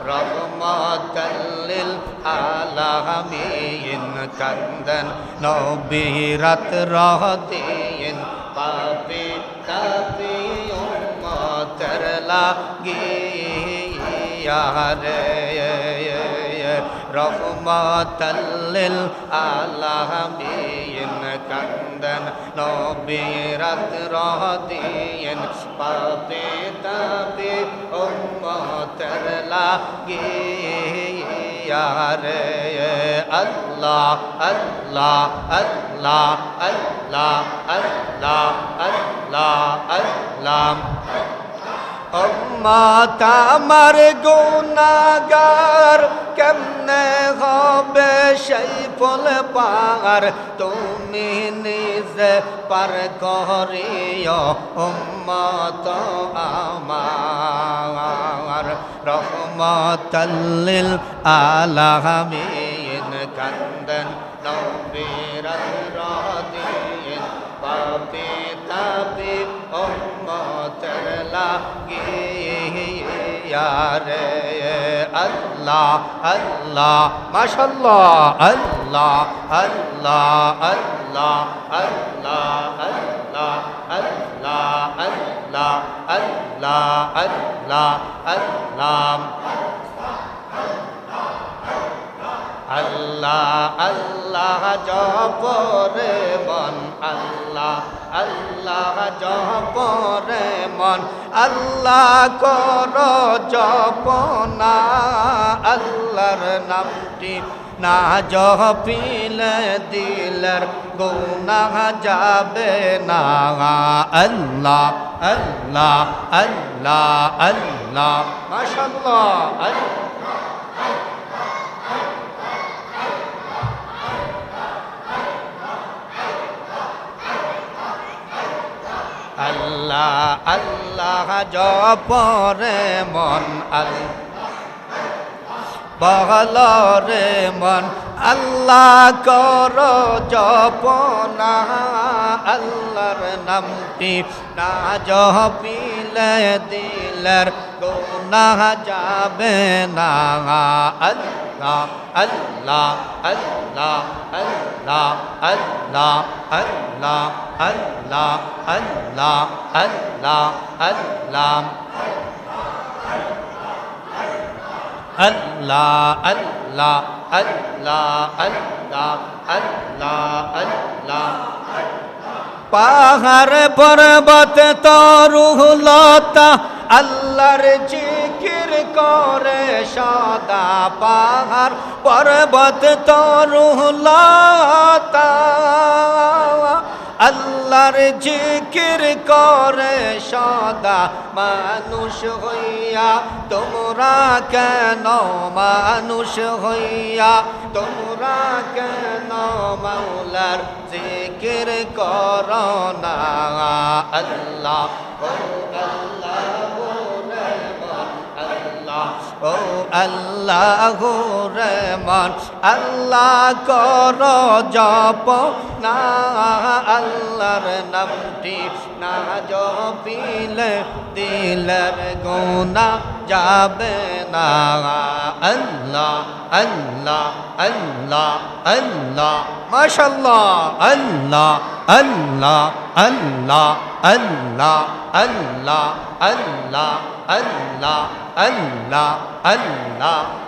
রহমাতাল্লিল আলামিন কান্দন নবী রাত রহ দিন পাপে তাপে উম্মতের লাগিয়া রে রহমাতাল্লিল আলামিন কান্দন নবী রাত রহ দিন পাপে তাপে উম্মতের লাগিয়া রে আল্লাহ আল্লাহ আল্লাহ আল্লাহ আল্লাহ আল্লাহ আল্লাহ উম্মত আমার গুনাহগার কেমনে হবে সেই ফল পার তুমি নিজে পার করিও উম্মত আমার রহমাতাল্লিল আলামিন কান্দন নবী রাত রহ দিন পাপে তাপে উম্মতের লাগিয়া রে আল্লাহ আল্লাহ মাশাআল্লাহ আল্লাহ আল্লাহ আল্লাহ আল্লাহ আল্লাহ আল্লাহ আল্লাহ আল্লাহ আল্লাহ আল্লাহ আল্লাহ আল্লাহ জপরে মন আল্লাহ আল্লাহ জপরে মন আল্লাহ কর জপনা আল্লাহর নামটি না জপিলে দিলের গুনাহ যাবে না আল্লাহ আল্লাহ আল্লাহ আল্লাহ মাশাআল্লাহ আল্লাহ আল্লাহ জপরে মন বহলরে মন আল্লাহ কর জপনা আল্লাহর নামটি না জপিলে দিলের গুনাহ যাবে না আল্লাহ আল্লাহ আল্লাহ আল্লাহ আল্লাহ আল্লাহ আল্লাহ আল্লাহ আল্লাহ আল্লাহ আল্লাহ আল্লাহ আল্লাহ আল্লাহ আল্লাহ আল্লাহ পাহাড় পর্বত তরুলতা আল্লাহর জিকির করে সদা পাহাড় পর্বত তরুলতা আল্লাহর জিকির করে সদা মানুষ হইয়া তোমরা কেন মানুষ হইয়া তোমরা কেন মাওলার জিকির করো না আল্লাহ ও আল্লাহ রহমান আল্লাহ কর জপ না আল্লাহর নামটি না জপিলে দিলের গুনাহ যাবে না আল্লাহ আল্লাহ আল্লাহ আল্লাহ মাশাআল্লাহ আল্লাহ আল্লাহ আল্লাহ আল্লাহ আল্লাহ আল্লাহ আল্লাহ আল্লাহ আল্লাহ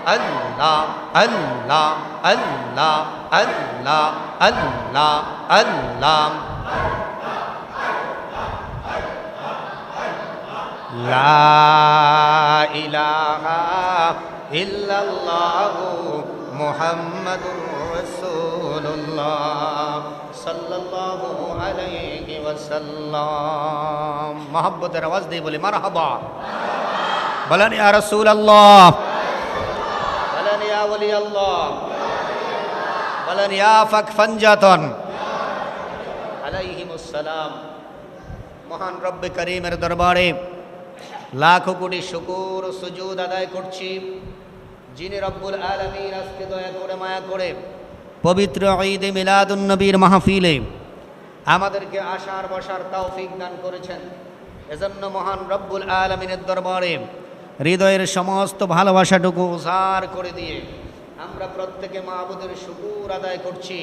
আল্লাহ আল্লাহ আল্লাহ আল্লাহ আল্লাহ আল্লাহ লা ইলাহা ইল্লাল্লাহু মুহাম্মাদুর রাসূলুল্লাহ সাল্লাল্লাহু ওয়াসাল্লাম। মহব্বতের আওয়াজ দিয়ে বলি মারহাবা। বলেন ইয়া রাসূলুল্লাহ, বলেন ইয়া ওলি আল্লাহ, বলেন ইয়া ফাকফানজাতন আলাইহিমুস সালাম। মহান রব্বে করিমের দরবারে লাখো কোটি শুকর ও সুজুদ আদায় করছি, যিনি রব্বুল আলামিন আজকে দয়া করে মায়া করে পবিত্র ঈদে মিলাদুন নবীর মাহফিলে আমাদেরকে আসার বসার তৌফিক দান করেছেন। এজন্য মহান রব্বুল আলামিনের দরবারে হৃদয়ের সমস্ত ভালোবাসাটুকু উজাড় করে দিয়ে আমরা প্রত্যেকে মাবুদের শুকর আদায় করছি।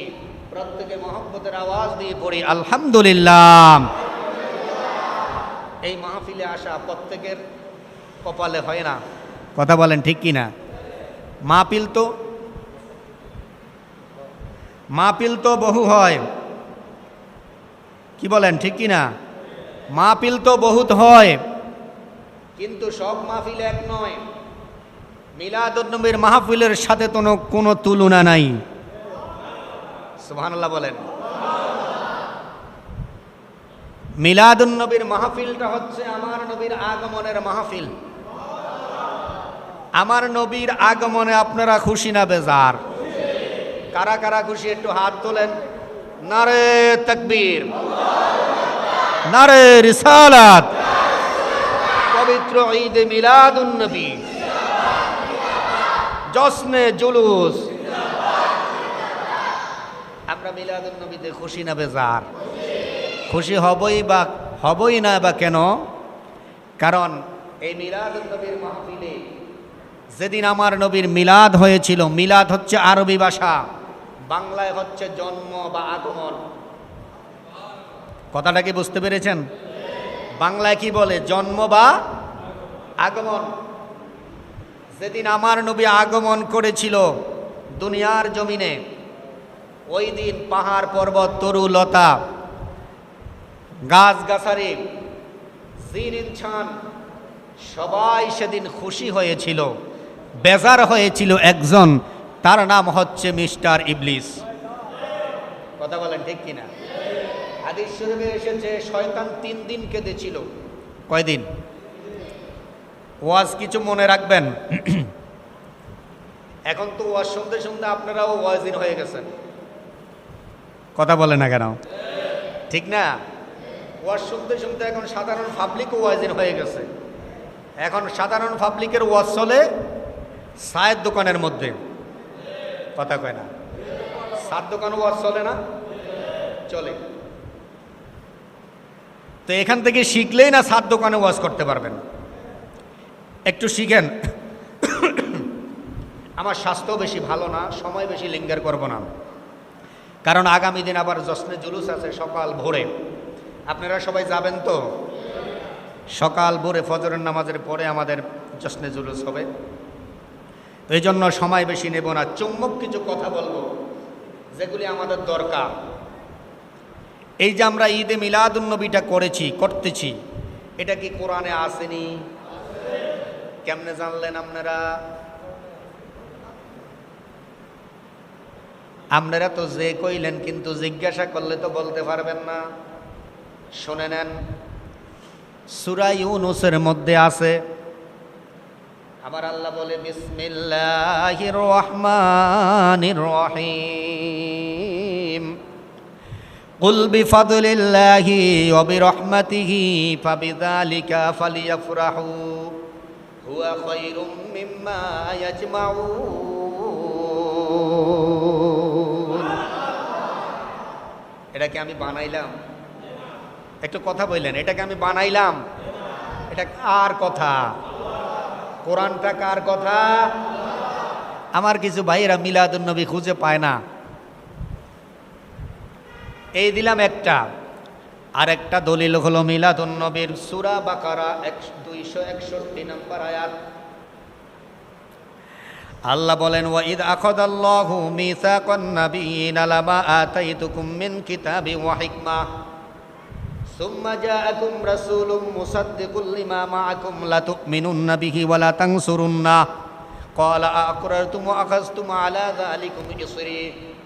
প্রত্যেকে মহব্বতের আওয়াজ দিয়ে পড়ি আলহামদুলিল্লাহ। এই মাহফিলে আসা প্রত্যেকের কপালে হয় না, কথা বলেন ঠিক কিনা? মাহফিল তো বহু হয়, কি বলেন ঠিক কিনা? মাহফিল তো বহুত হয়, কিন্তু সব মাহফিল এক নয়। মিলাদুন নবীর মাহফিলের সাথে তো কোনো তুলনা নাই। সুবহানাল্লাহ বলেন। মিলাদুন নবীর মাহফিলটা হচ্ছে আমার নবীর আগমনের মাহফিল। আমার নবীর আগমনে আপনারা খুশি না বেজার? কারা কারা খুশি একটু হাত তোলেন। নারে তাকবীর, নারে রিসালাত। পবিত্র ঈদে মিলাদুন নবী, জশ্নে জুলুস। আমরা মিলাদুন নবীতে খুশি না বেজার? খুশি হবই না বা কেন? কারণ এই মিলাদুন নবীর মাহফিলে যেদিন আমার নবীর মিলাদ হয়েছিল, মিলাদ হচ্ছে আরবি ভাষা, বাংলায় হচ্ছে জন্ম বা আগমন। কথাটা কি বুঝতে পেরেছেন? বাংলায় কি বলে? জন্ম বা আগমন। যেদিন আমার নবী আগমন করেছিল দুনিয়ার জমিনে, ওই দিন পাহাড় পর্বত তরু লতা গাছগাছালি জিন ইনসান সবাই সেদিন খুশি হয়েছিল। বেজার হয়েছিল একজন, তার নাম হচ্ছে মিস্টার ইবলিস। কথা বলেন ঠিক কিনা? হাদিস শরীফে এসেছে শয়তান 3 দিন কেঁদেছিল। কয়দিন? ওয়াজ কিছু মনে রাখবেন। এখন তো ওয়াজ শুনতে শুনতে আপনারাও ওয়াজিন হয়ে গেছেন। কথা বলে না কেন? ঠিক না? ওয়াজ শুনতে শুনতে এখন সাধারণ পাবলিকও ওয়াজিন হয়ে গেছে। এখন সাধারণ পাবলিকের ওয়াজ চলে চায়ের দোকানের মধ্যে। কথা কয় না? চার দোকান ওয়াজ চলে না? চলে। তো এখান থেকে শিখলেই না চার দোকানে ওয়াজ করতে পারবেন। একটু শিখেন। আমার স্বাস্থ্য বেশি ভালো না, সময় বেশি লিঙ্গার করব না, কারণ আগামী দিন আবার জশ্নে জুলুস আছে সকাল ভোরে। আপনারা সবাই যাবেন তো? সকাল ভোরে ফজরের নামাজের পরে আমাদের জশ্নে জুলুস হবে। তো এই জন্য সময় বেশি নেব না, চুম্বক কিছু কথা বলবো যেগুলি আমাদের দরকার। এই যে আমরা ঈদে মিলাদুন নবীটা করতেছি, এটা কি কোরআনে আসেনি? কেমনে জানলেন আপনারা? আপনারা তো যে কইলেন, কিন্তু জিজ্ঞাসা করলে তো বলতে পারবেন না। শুনে নেন, সূরা ইউনূসের মধ্যে আছে, আমার আল্লাহ বলে বিসমিল্লাহির রহমানির রহিম, কুল বিফাদলিল্লাহি ওয়া বিরহমাতিহি ফাবিযালিকা ফালিয়াফরাহু হুয়া খায়রুম মিম্মা ইয়াজমাউন। এটাকে আমি বানাইলাম? একটু কথা বললেন, এটাকে আমি বানাইলাম? এটা কার কথা? কোরআনটা কার কথা? আমার কিছু ভাইয়েরা মিলাদুন নবী খুঁজে পায় না। এই দিলাম একটা, আর একটা দলিল হলো মিলাদুন নবীর সূরা বাকারা 261 নম্বর আয়াত। আল্লাহ বলেন, ওয়া ইদ আখাযাল্লাহু মিসাকান নাবিয়িনা লামা আতাইতুকুম মিন কিতাবিন ওয়া হিকমা সুম্মা জাআকুম রাসূলুম মুসাদ্দিকুল লিমা মাআকুম লাতুমিনুন্না বিহি ওয়া লা তানসুরুন্না ক্বালা আ'আকরারতুম ওয়া আখাযতুম আলা যালিকুম ইসরি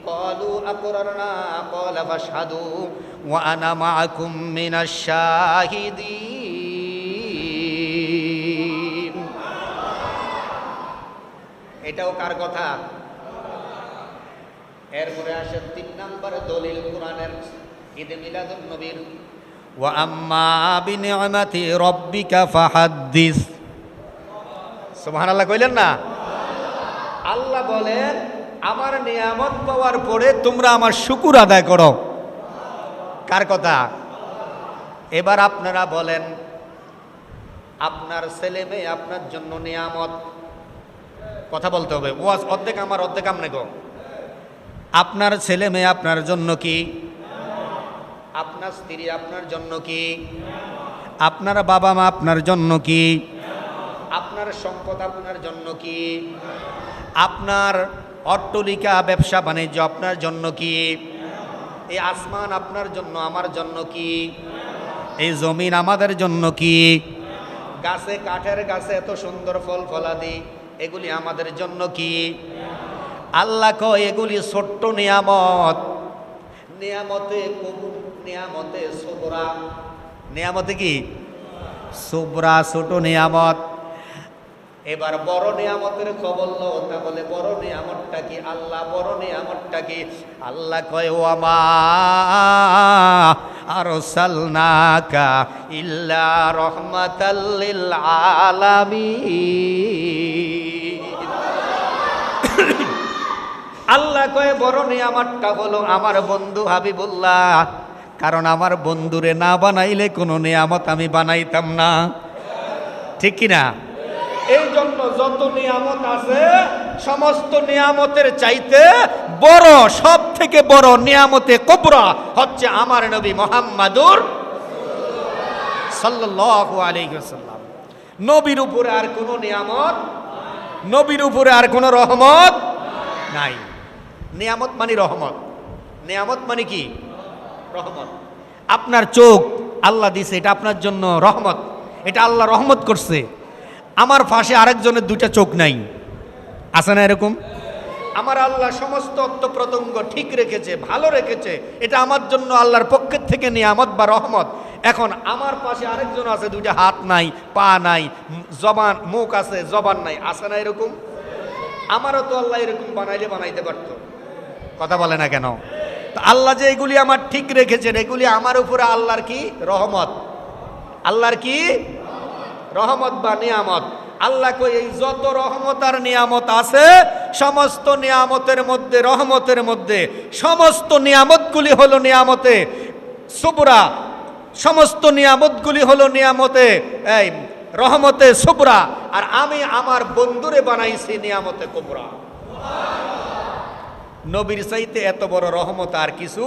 قالوا أقررنا قال فاشهدوا وأنا معكم من الشاهدين এটাও কার কথা? এরপরে আসে 3 নম্বর দলিল কোরআনের ঈদে মিলাদুন নবীর ওয়া আম্মা বিনি'মাতি রাব্বিকা ফাহাদ্দিস। সুবহানাল্লাহ কইলেন না? আল্লাহ বলেন আমার নিয়ামত পাওয়ার পরে তোমরা আমার শুকর আদায় করো। কার কথা? এবার আপনারা বলেন আপনার ছেলে মেয়ে আপনার জন্য নিয়ামত, কথা বলতে হবে, ওয়াজ অর্ধেক আমার অর্ধেক আমনে গো। আপনার ছেলে মেয়ে আপনার জন্য কি? আপনার স্ত্রী আপনার জন্য কি? আপনার বাবা মা আপনার জন্য কি? আপনার সম্পদ আপনার জন্য কি? আপনার অট্টালিকা ব্যবসা বাণিজ্য আপনার জন্য কি? এই আসমান আপনার জন্য আমার জন্য কি? এই জমিন আমাদের জন্য কি? গাছে কাঠের গাছে এত সুন্দর ফল ফলাদি এগুলি আমাদের জন্য কি? আল্লাহ কয় এগুলি ছোট্ট নিয়ামত, নিয়ামতে কবুল, নিয়ামতে সুবরা। নিয়ামতে কি? সুবরা, ছোট নিয়ামত। এবার বড় নিয়ামতের খবর লো, তা বলে বড় নিয়ামতটা কি? আল্লাহ বড় নিয়ামতটা কি? আল্লাহ কয় ওয়ামা আরসালনাকা ইল্লা রাহমাতাল লিল আলামিন। আল্লাহ কয় বড় নিয়ামতটা হলো আমার বন্ধু হাবিবুল্লাহ, কারণ আমার বন্ধুরে না বানাইলে কোনো নিয়ামত আমি বানাইতাম না, ঠিক কিনা? এই জন্য যত নিয়ামত আছে সমস্ত নিয়ামতের চাইতে বড়, সব থেকে বড় নিয়ামতে কুবরা হচ্ছে আমার নবী মুহাম্মাদুর সাল্লাল্লাহু আলাইহি ওয়াসাল্লাম। নবীর উপরে আর কোনো নিয়ামত, নবীর উপরে আর কোনো রহমত নাই। নিয়ামত মানে রহমত, নিয়ামত মানে কি? রহমত। আপনার চোখ আল্লাহ দিছে, এটা আপনার জন্য রহমত, এটা আল্লাহ রহমত করছে। আমার পাশে আরেকজনের 2টা চোখ নাই, আছে না এরকম? আমার আল্লাহ সমস্ত অর্থ প্রত্যঙ্গ ঠিক রেখেছে, ভালো রেখেছে, এটা আমার জন্য আল্লাহর পক্ষের থেকে নিয়ামত বা রহমত। এখন আমার পাশে আরেকজন আছে 2টা হাত নাই, পা নাই, জবান, মুখ আছে, জবান নাই, আছে না এরকম? আমারও তো আল্লাহ এরকম বানাইলে বানাইতে পারত, কথা বলে না কেন? তো আল্লাহ যে এগুলি আমার ঠিক রেখেছেন, এগুলি আমার উপরে আল্লাহর কি? রহমত। আল্লাহর কি? রহমত বা নিয়ামত। আল্লাহ কই এই যত রহমত আর নিয়ামত আছে সমস্ত নিয়ামতের মধ্যে, রহমতের মধ্যে সমস্ত নিয়ামতগুলি হলো নিয়ামতে সুবরা, সমস্ত নিয়ামতগুলি হলো নিয়ামতে এই রহমতে সুবরা, আর আমি আমার বন্ধুরে বানাইছি নিয়ামতে কুবরা। নবীর চাইতে এত বড় রহমত আর কিছু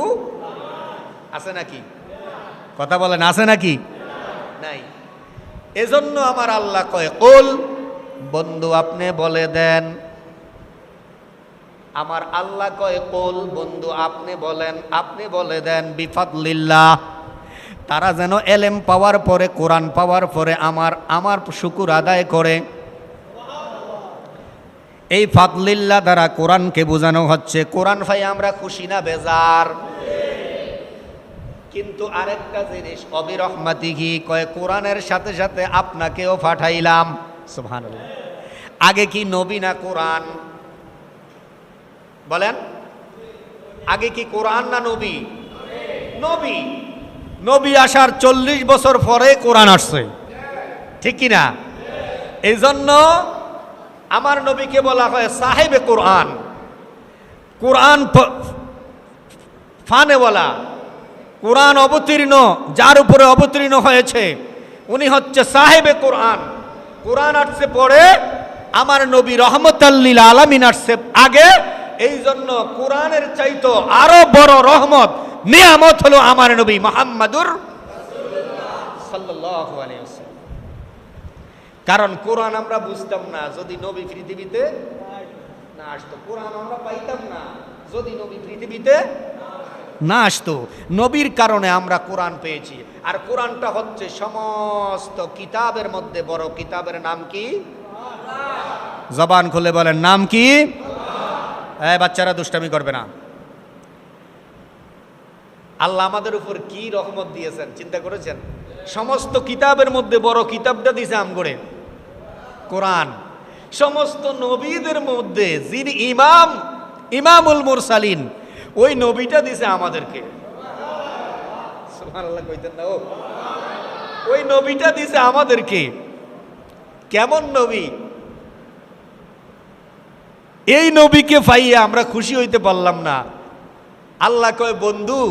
আছে নাকি? কথা বলেন, আছে নাকি? নাই। এজন্য আমার আল্লাহ কয় কুল, বন্ধু আপনি বলে দেন। আমার আল্লাহ কয় কুল, বন্ধু আপনি বলেন, আপনি বলে দেন বিফাদলিল্লাহ, তারা যেন এলেম পাওয়ার পরে, কোরআন পাওয়ার পরে আমার শুকুর আদায় করে। এই ফাদলিল্লাহ দ্বারা কোরআনকে বোঝানো হচ্ছে কোরআন ভাই আমরা খুশি না বেজার? কিন্তু আরেকটা জিনিস, অবিরহমাতিহি কয় কোরআনের সাথে সাথে আপনাকেও পাঠাইলাম। সুবহানাল্লাহ। আগে কি নবী না কোরআন? বলেন, আগে কি কোরআন না নবী? নবী। নবী আসার 40 বছর পরে কোরআন আসছে, ঠিক কিনা? এই জন্য আমার নবীকে বলা হয় সাহেবে কোরআন, কোরআন ফানেওয়ালা, কোরআন অবতীর্ণ, যার উপরে অবতীর্ণ হয়েছে উনি হচ্ছে সাহেবে কোরআন। কোরআন আসছে পরে, আমার নবী রহমতাল লিল আলামিন আসছে আগে। এই জন্য কোরআনের চাইতো আরো বড় রহমত, নিয়ামত হলো আমার নবী মুহাম্মাদুর সাল্লাল্লাহু আলাইহি ওয়াসাল্লাম। কারণ কোরআন আমরা বুঝতাম না যদি নবী পৃথিবীতে না আসতো, কোরআন আমরা পাইতাম না যদি নবী পৃথিবীতে না আসতো। নবীর কারণে আমরা কোরআন পেয়েছি। আর কোরআনটা হচ্ছে সমস্ত কিতাবের মধ্যে বড়। কিতাবের নাম কি? জবান খুলে বলেন, নাম কি? বাচ্চারা দুষ্টামি করবে না, আল্লাহ আমাদের উপর কি রহমত দিয়েছেন চিন্তা করেছেন? সমস্ত কিতাবের মধ্যে বড় কিতাবটা দিয়েছে আমগরে কোরআন। সমস্ত নবীদের মধ্যে যিনি ইমামুল মুরসালিন, ওই নবীটা দিয়েছে আমাদেরকে। সুবহানাল্লাহ কইতেন না? ওই নবীটা দিয়েছে আমাদেরকে। কেমন নবী! এই নবীকে পাইয়া আমরা খুশি হইতে পারলাম না। আল্লাহ কয়, বন্ধু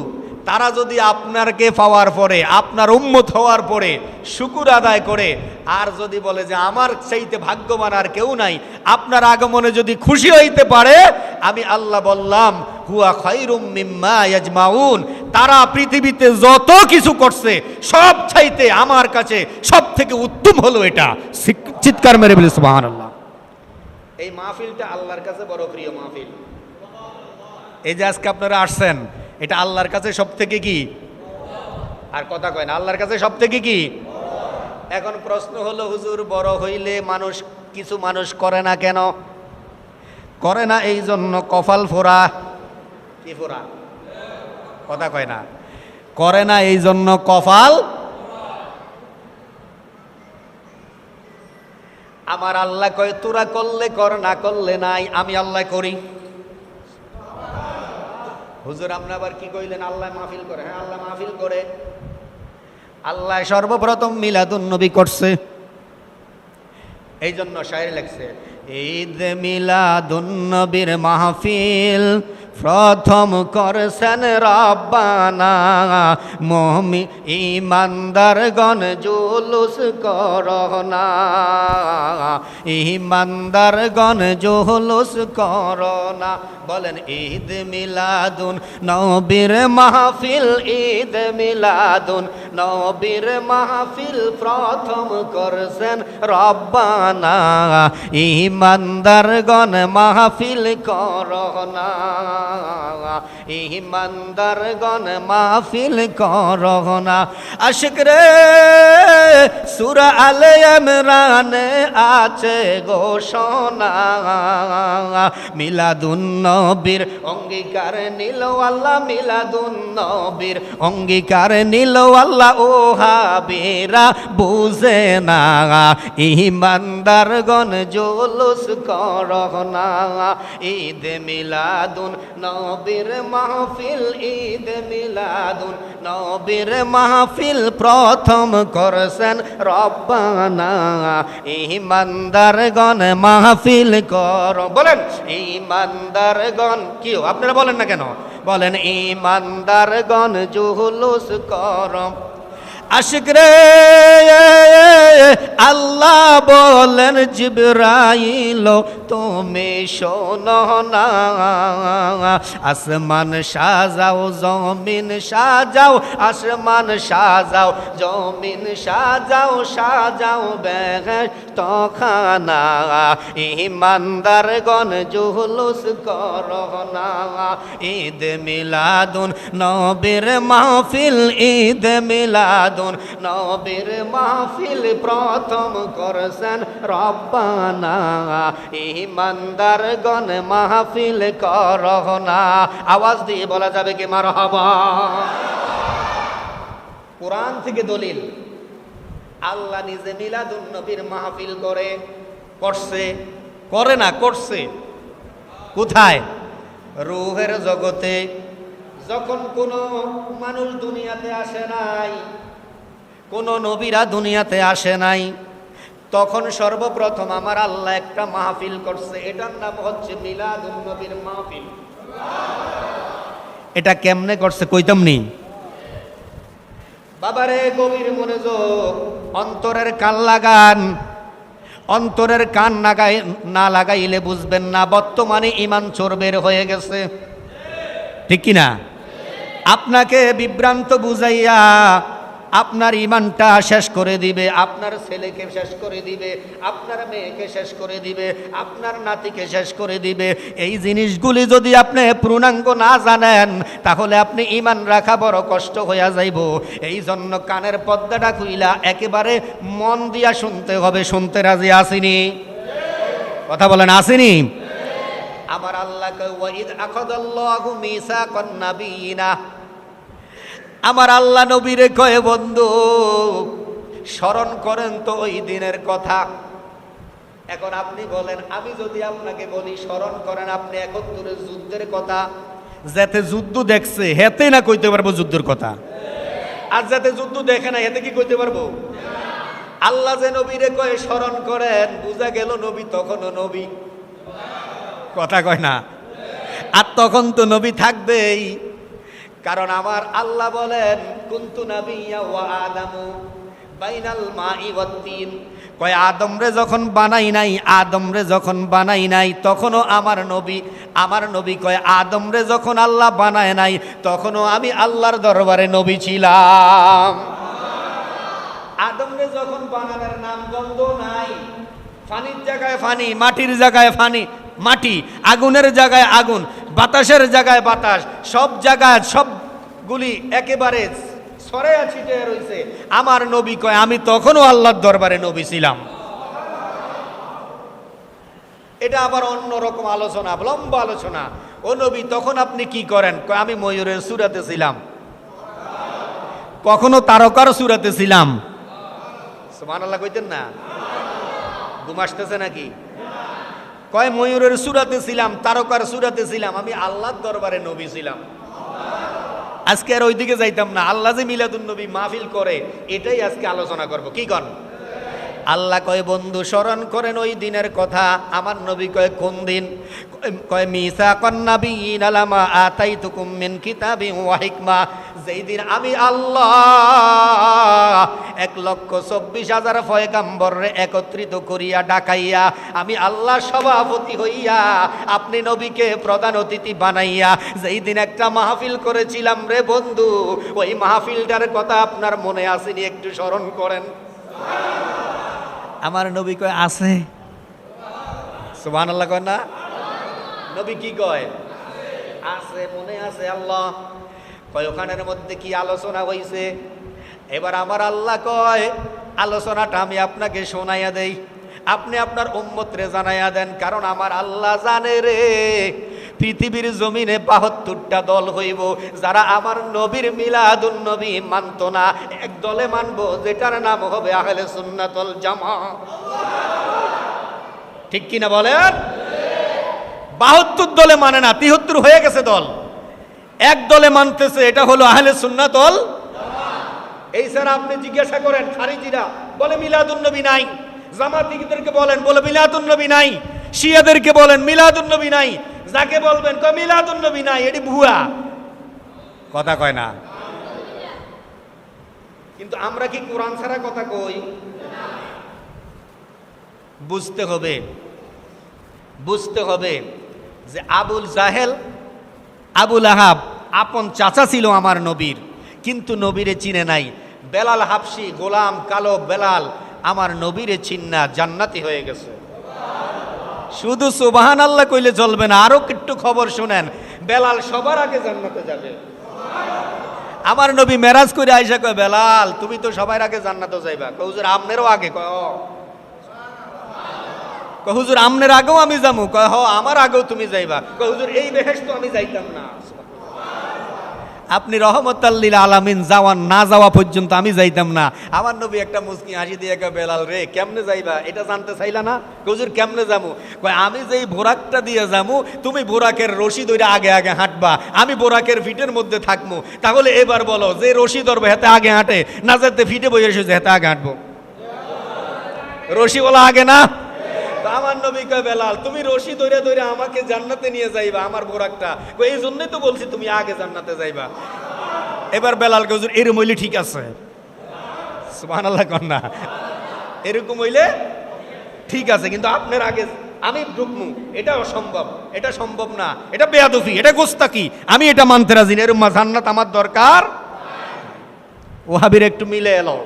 তারা যদি আপনারকে পাওয়ার পরে, আপনার উম্মত হওয়ার পরে শুকুর আদায় করে, আর যদি বলে যে আমার চাইতে ভাগ্যবান আর কেউ নাই, আপনার আগমনে যদি খুশি হইতে পারে, আমি আল্লাহ বললাম হুয়া খায়রুম মিম্মা ইয়াজমাউন, তারা পৃথিবীতে যত কিছু করছে সব চাইতে আমার কাছে সব থেকে উত্তম হলো এটা। চিৎকার মেরে বলি সুবহানাল্লাহ। এই মাহফিলটা আল্লাহর কাছে বড় প্রিয় মাহফিল। এই যে আজকে আপনারা আসছেন, এটা আল্লাহর কাছে সব থেকে কি, আর কথা কয় না, আল্লাহর কাছে সব থেকে কি। এখন প্রশ্ন হলো, হুজুর বড় হইলে কিছু মানুষ করে না কেন? করে না এই জন্য কপাল ফোড়া। কি ফোড়া? কথা কয় না। করে না এই জন্য কপাল। আমার আল্লাহ কয় তোরা করলে কর, না করলে নাই, আমি আল্লাহ করি। হুজুর আপনি আবার কি কইলেন? আল্লাহ মাহফিল করে। হ্যাঁ, আল্লাহ মাহফিল করে। আল্লাহ সর্বপ্রথম মিলাদুন নবী করছে, এই জন্য শায়ের লেখছে, ঈদ মিলাদুন নবীর মাহফিল প্রথম করছেন রব্বানা, মুমিন ঈমানদারগণ জুলুস করোনা, ঈমানদারগণ জুলুস করোনা। বলেন ঈদ মিলাদুন নবীর মাহফিল, ঈদ মিলাদুন নবীর মাহফিল প্রথম করছেন রব্বানা, ঈমানদারগণ মাহফিল করোনা, ঈমানদারগণ মাহফিল করোনা। আশিক রে সূরা আলে ইমরানে আছে ঘোষণা, মিলাদুন নবীর অঙ্গীকার নিল আল্লাহ, মিলাদুন নবীর অঙ্গীকার নিল আল্লাহ, ও হাবিরা বুঝে না, ঈমানদারগণ জুলুস করোনা। ঈদ মিলাদুন নবীর মাহফিল, ঈদ মিলাদুন নবীর মাহফিল প্রথম করছেন রব্বানা, ঈমানদারগণ মাহফিল কর। বলেন ঈমানদারগণ কি? আপনারা বলেন না কেন? বলেন ঈমানদারগণ জুলুস কর। আশিক রে আল্লাহ বলেন জিবরাইল তুমি শোনো না, আসমান সাজাও জমিন সাজাও, আসমান সাজাও জমিন সাজাও, সাজাও বেহেশত খানা, ঈমানদারগণ জুলুস করোনা। ঈদ মিলাদুন নবীর মাহফিল, ঈদ মিলাদুন নবীর মাহফিল প্রথম করছেন রব্বানা, ঈমানদারগণ মাহফিল করোনা। আওয়াজ দিয়ে বলা যাবে কি মারহাবা? কোরআন থেকে দলিল, আল্লাহ নিজে মিলাদুন নবীর মাহফিল করছে, করে না, করছে। কোথায়? রূহের জগতে। যখন কোনো মানুষ দুনিয়াতে আসে নাই, কোন নবীরা দুনিয়াতে আসে নাই, তখন সর্বপ্রথম আমার আল্লাহ একটা মাহফিল করছে, এটার নাম হচ্ছে মিলাদুন নবীর মাহফিল। এটা কেমনে করছে কইতাম নি? বাবারে গভীর মনোযোগ, অন্তরের কান লাগান। অন্তরের কান না লাগাইলে বুঝবেন না বর্তমানে ঈমান চোর বের হয়ে গেছে, ঠিক কিনা? আপনাকে বিভ্রান্ত বুঝাইয়া আপনার ঈমানটা শেষ করে দিবে, আপনার ছেলেকে শেষ করে দিবে, আপনার মেয়েকে শেষ করে দিবে, আপনার নাতিকে শেষ করে দিবে। এই জিনিসগুলি যদি আপনি পূর্ণাঙ্গ না জানেন, তাহলে আপনি ঈমান রাখা বড় কষ্ট হইয়া যাইব। এই জন্য কানের পর্দাটা খুইলা একেবারে মন দিয়া শুনতে হবে। শুনতে রাজি আসিনি? কথা বলেন আসিনি? আমার আল্লাহ কয় ওয়াইদ আখাযাল্লাহু মিসাকান নাবিয়িনা, আমার আল্লাহ নবীরে কয়ে বন্ধু স্মরণ করেন তো ওই দিনের কথা। এখন আপনি বলেন, আমি যদি আপনাকে বলি স্মরণ করেন, আপনি ৭১ যুদ্ধের কথা, যাতে যুদ্ধ দেখছে হেতে না কইতে পারবো যুদ্ধের কথা, আর যাতে যুদ্ধ দেখে না হেতে কি কইতে পারবো? আল্লাহ যে নবীরে কয়ে স্মরণ করেন, বুঝা গেল নবী তখনও নবী, কথা কয় না, আর তখন তো নবী থাকবেই। কারণ আমার আল্লাহ বলেন কুনতু নাবিয়্যা ওয়া আদামু বাইনাল মাই ওয়াত তিন, কয় আদমরে যখন বানাই নাই তখনও আমার নবী কয় আদমরে যখন আল্লাহ বানায় নাই তখনও আমি আল্লাহর দরবারে নবী ছিলাম। আদমরে যখন বানানোর নাম গন্ধ নাই, পানির জায়গায় পানি, মাটির জায়গায় মাটি, আগুনের জায়গায় আগুন, বাতাসের জায়গায় বাতাস, সব জায়গায় সবগুলি একেবারে ছড়াইয়া ছিটিয়ে রয়েছে। আমার নবী কয় আমি তখনও আল্লাহর দরবারে নবী ছিলাম। এটা আবার অন্যরকম আলোচনা, লম্বা আলোচনা। ও নবী তখন আপনি কি করেন? কয় আমি ময়ূরের সূরাতে ছিলাম, কখনো তারকার সূরাতে ছিলাম। সুবহানাল্লাহ কইতেন না? ঘুম আসতেছে নাকি? কয় ময়ূরের সূরাতে ছিলাম, তারকার সূরাতে ছিলাম, আমি আল্লাহর দরবারে নবী ছিলাম। আজকে আর ওইদিকে যাইতাম না। আল্লাহ যে মিলাদুন নবী মাহফিল করে এটাই আজকে আলোচনা করব। কি কন? আল্লাহ কয় বন্ধু স্মরণ করেন ওই দিনের কথা। আমার নবী কয় কোন দিন? কয় মিসাকান নাবিয়িনা লামা আতাইতুকুম মিন কিতাবিন ওয়া হিকমা, যেই দিন আমি আল্লাহ ১,২৪,০০০ পয়গাম্বররে একত্রিত করিয়া ডাকাইয়া, আমি আল্লাহ সভাপতি হইয়া আপনি নবীকে প্রধান অতিথি বানাইয়া যেই দিন একটা মাহফিল করেছিলাম রে বন্ধু, ওই মাহফিলটার কথা আপনার মনে আসেনি? একটু স্মরণ করেন। আমার নবী কয় আছে। সুবহানাল্লাহ কয় না? নবী কি কয়? আছে, মনে আছে। আল্লাহ কয় ওখানের মধ্যে কি আলোচনা হইছে? এবার আমার আল্লাহ কয় আলোচনাটা আমি আপনাকে শোনাইয়া দেই, আপনি আপনার উম্মতরে জানাইয়া দেন। কারণ আমার আল্লাহ জানে রে পৃথিবীর জমিনে ৭২টা দল হইব যারা আমার নবীর মিলাদুন নবী মানত না। এক দলে মানব, যেটার নাম হবে আহলে সুন্নাত ওয়াল জামাত। ঠিক কিনা বলেন? ৭২ দলে মানে না, ৭৩ হয়ে গেছে দল। এক দলে মানতেছে, এটা হলো আহলে সুন্নাত ওয়াল জামাত। এই স্যার আপনি জিজ্ঞাসা করেন খারিজিরা বলে মিলাদুন নবী নাই, জামাতিদেরকে বলেন বলে মিলাদুন নবী নাই, শিয়াদেরকে বলেন মিলাদুন নবী নাই, যাকে বলবেন কয় মিলাদুন নবী নাই, এটি ভুয়া কথা, কয় না। কিন্তু আমরা কি কোরআন ছাড়া কথা কই? বুঝতে হবে যে আবুল জাহেল, আবুল আহাব আপন চাচা ছিল আমার নবীর, কিন্তু নবীরে চিনে নাই। বেলাল হাবশি, গোলাম কালো বেলাল আমার নবীরে চিন্না জান্নাতি হয়ে গেছে। শুধু সুবহানাল্লাহ কইলে চলবে না, আরো একটু খবর শুনেন। বেলাল সবার আগে জান্নাতে যাবে। আমার নবী মেরাজ করে আয়েশা কয় বেলাল তুমি তো সবার আগে জান্নাতে যাইবা। কয় হুজুর আমনেরও আগে? কয় হুজুর আমনের আগেও আমি যাবো? কয় হ আমার আগেও তুমি যাইবা। কয় হুজুর এই বেহেশত আমি যাইতাম না। আপনি রহমতাল লিল আলামিন যাওয়ান না যাওয়া পর্যন্ত আমি যাইতাম না। আমার নবী একটা মুস্কি হাসি দিয়ে কয় বেলাল রে কেমনে যাইবা এটা জানতে চাইলা না? হুজুর কেমনে যাবো? কয় আমি যেই বোরাকটা দিয়ে যাবো তুমি বোরাকের রশি ধরে আগে আগে হাঁটবা, আমি বোরাকের ফিটের মধ্যে থাকবো। তাহলে এবার বলো যে রশি ধরবে হেতে আগে হাঁটে না যেতে ফিটে বসে এসেছে হেতে আগে হাঁটবো? রশি বলা আগে না? আমার নবী কয় বেলাল তুমি রশি ধরে ধরে আমাকে জান্নাতে নিয়ে যাইবা আমার বোরাকটা, এই জন্যই তো বলছি তুমি আগে জান্নাতে যাইবা। এবার বেলাল হুজুর এরকম হইলে ঠিক আছে। সুবহানাল্লাহ কন না? এরকম হইলে ঠিক আছে, কিন্তু আপনার আগে আমি ঢুকমু এটা অসম্ভব, এটা সম্ভব না, এটা বেয়াদফি, এটা গোস্তাকি, আমি এটা মানতে রাজি না। এরকম জান্নাত আমার দরকার। ওহাবির একটু মিলে এলো,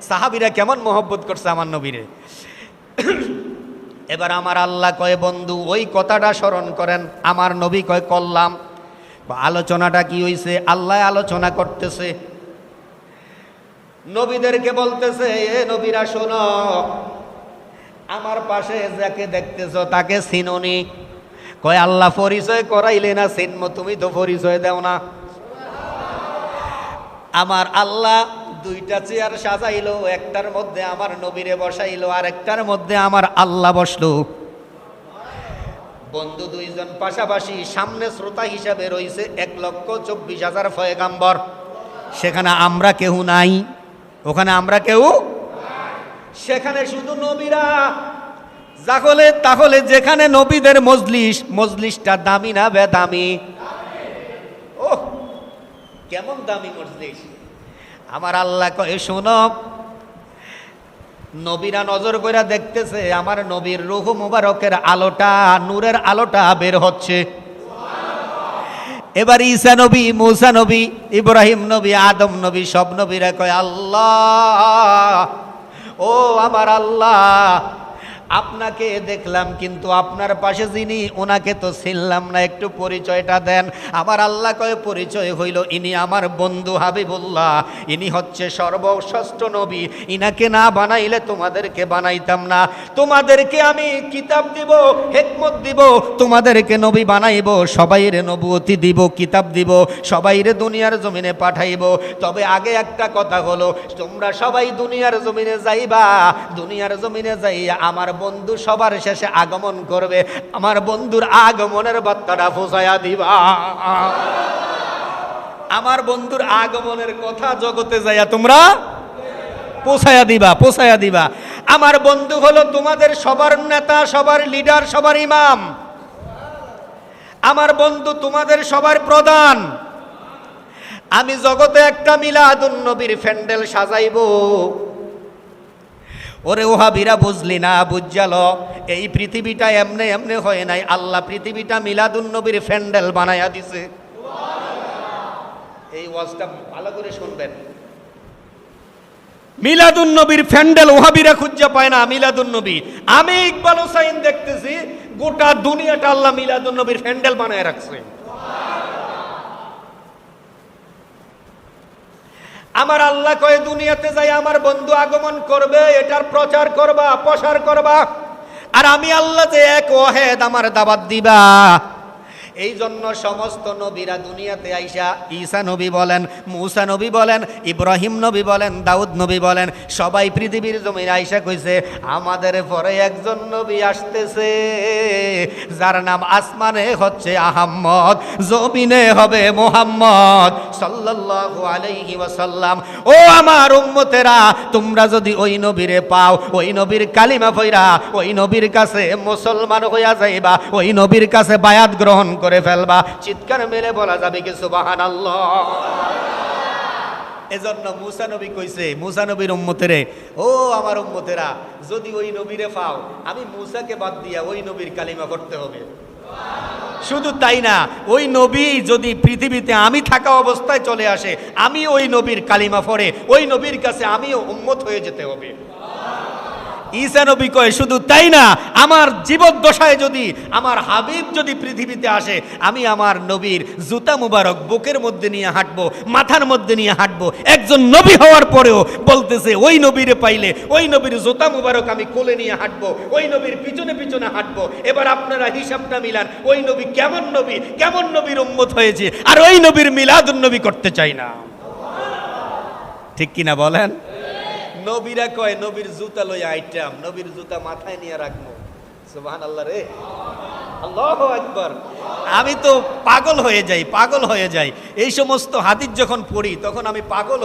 সাহাবীরা কেমন মহব্বত করছে আমার নবীরে। এবার আমার আল্লাহ কয় বন্ধু ওই কথাটা স্মরণ করেন। আমার নবী কয় করলাম। আলোচনাটা কি হইছে? আল্লাহ আলোচনা করতেছে, নবীদেরকে বলতেছে এ নবীরা শোনো, আমার পাশে যাকে দেখতেছো তাকে চিনোনি? কয় আল্লাহ পরিচয় করাইলে না চিনবো, তুমি তো পরিচয় দাও না। আমার আল্লাহ দুইটা চেয়ার সাজাইলো, একটার মধ্যে আমার নবীরে বসাইলো, আর একটার মধ্যে আমার আল্লাহ বসলো। বন্ধু দুইজন পাশাপাশি, সামনে শ্রোতা হিসাবে রয়েছে 1,24,000 পয়গাম্বর। সেখানে আমরা কেউ নাই, ওখানে আমরা কেউ, সেখানে শুধু নবীরা। তাহলে যেখানে নবীদের মজলিসটা দামি না বেদামি? ও কেমন দামি মজলিস! আমার আল্লাহ কয়ে শোনো, নবীরা নজর করে দেখতেছে আমার নবীর রূহ মুবারকের আলোটা, নূরের আলোটা বের হচ্ছে। এবার ঈসা নবী, মূসা নবী, ইব্রাহিম নবী, আদম নবী, সব নবীরা কয় আল্লাহ, ও আমার আল্লাহ, আপনাকে দেখলাম কিন্তু আপনার পাশে যিনি, ওনাকে তো চিনলাম না, একটু পরিচয়টা দেন। আমার আল্লাহ কয় পরিচয় হইল, ইনি আমার বন্ধু হাবিবুল্লাহ, ইনি হচ্ছে সর্বশ্রেষ্ঠ নবী, ইনাকে না বানাইলে তোমাদেরকে বানাইতাম না। তোমাদেরকে আমি কিতাব দিব, হিকমত দিব, তোমাদেরকে নবী বানাইব, সবাইরে নবুয়তি দিব, কিতাব দিব, সবাইরে দুনিয়ার জমিনে পাঠাইব। তবে আগে একটা কথা হলো, তোমরা সবাই দুনিয়ার জমিনে যাইবা, দুনিয়ার জমিনে যাইয়া আমার বন্ধু সবার শেষে আগমন করবে, আমার বন্ধুর আগমনের বার্তাটা পৌঁছায়া দিবা। আমার বন্ধুর আগমনের কথা জগতে যাইয়া তোমরা পৌঁছায়া দিবা। আমার বন্ধু হলো তোমাদের সবার নেতা, সবার লিডার, সবার ইমাম। আমার বন্ধু তোমাদের সবার প্রধান। আমি জগতে একটা মিলাদুন নবীর প্যান্ডেল সাজাইব। ওরে ওহাবিরা বুঝলি না, বুঝাল এই পৃথিবীটা এমনে এমনে হয় নাই, আল্লাহ পৃথিবীটা মিলাদুন নবীর প্যান্ডেল বানায়া দিছে। এই ওয়াজটা ভালো করে শুনবেন। মিলাদুন নবীর প্যান্ডেল ওহাবিরা খুঁজে পায় না, মিলাদুন নবী। আমি ইকবাল হোসাইন দেখতেছি গোটা দুনিয়াটা আল্লাহ মিলাদুন নবীর প্যান্ডেল বানায় রাখছে। আমার আল্লাহ কয়ে দুনিয়াতে যাই আমার বন্ধু আগমন করবে, এটার প্রচার করবা, প্রসার করবা, আর আমি আল্লাহ যে এক ওয়াহেদ আমার দাওয়াত দিবা। এই জন্য সমস্ত নবীরা দুনিয়াতে আইসা, ঈসা নবী বলেন, মূসা নবী বলেন, ইব্রাহিম নবী বলেন, দাউদ নবী বলেন, সবাই পৃথিবীর জমিনে আইসা কইছে আমাদের পরে একজন নবী আসতেছে, যার নাম আসমানে হচ্ছে আহম্মদ, জমিনে হবে মুহাম্মদ সাল্লাল্লাহু আলাইহি ওয়াসাল্লাম। ও আমার উম্মতেরা, তোমরা যদি ওই নবীরে পাও, ওই নবীর কালিমা পয়রা ওই নবীর কাছে মুসলমান হইয়া যাইবা, ওই নবীর কাছে বায়াত গ্রহণ করে ফেলবা। চিৎকার মেরে বলা যাবে কি সুবহানাল্লাহ। এজন্য মূসা নবী কইছে, মূসা নবীর উম্মতেরে, ও আমার উম্মতেরা, যদি ওই নবীরে পাও, আমি মূসাকে বাদ দিয়া ওই নবীর কালিমা পড়তে হবে। শুধু তাই না, ওই নবী যদি পৃথিবীতে আমি থাকা অবস্থায় চলে আসে, আমি ওই নবীর কালিমা পড়ে ওই নবীর কাছে আমিও উম্মত হয়ে যেতে হবে। ঈসা নবী কয় শুধু তাই না, আমার জীবদ্দশায় যদি আমার হাবিব যদি পৃথিবীতে আসে, আমি আমার নবীর জুতা মুবারক বুকের মধ্যে নিয়ে হাঁটবো, মাথার মধ্যে নিয়ে হাঁটবো। একজন নবী হওয়ার পরেও বলতেছে ওই নবীরে পাইলে ওই নবীর জুতা মুবারক আমি কোলে নিয়ে হাঁটবো, ওই নবীর পিছনে পিছনে হাঁটবো। এবার আপনারা হিসাবটা মিলান, ওই নবী কেমন নবীর উম্মত হয়েছে, আর ওই নবীর মিলাদুন নবী করতে চাই না। ঠিক কিনা বলেন? নবীরা কয় নবীর জুতা লইয়া আইটাম, নবীর জুতা মাথায় নিয়ে রাখবো। সুবহানাল্লাহ রে, আল্লাহু আকবার। আমি তো পাগল হয়ে যাই এই সমস্ত হাদিস যখন পড়ি, তখন আমি পাগল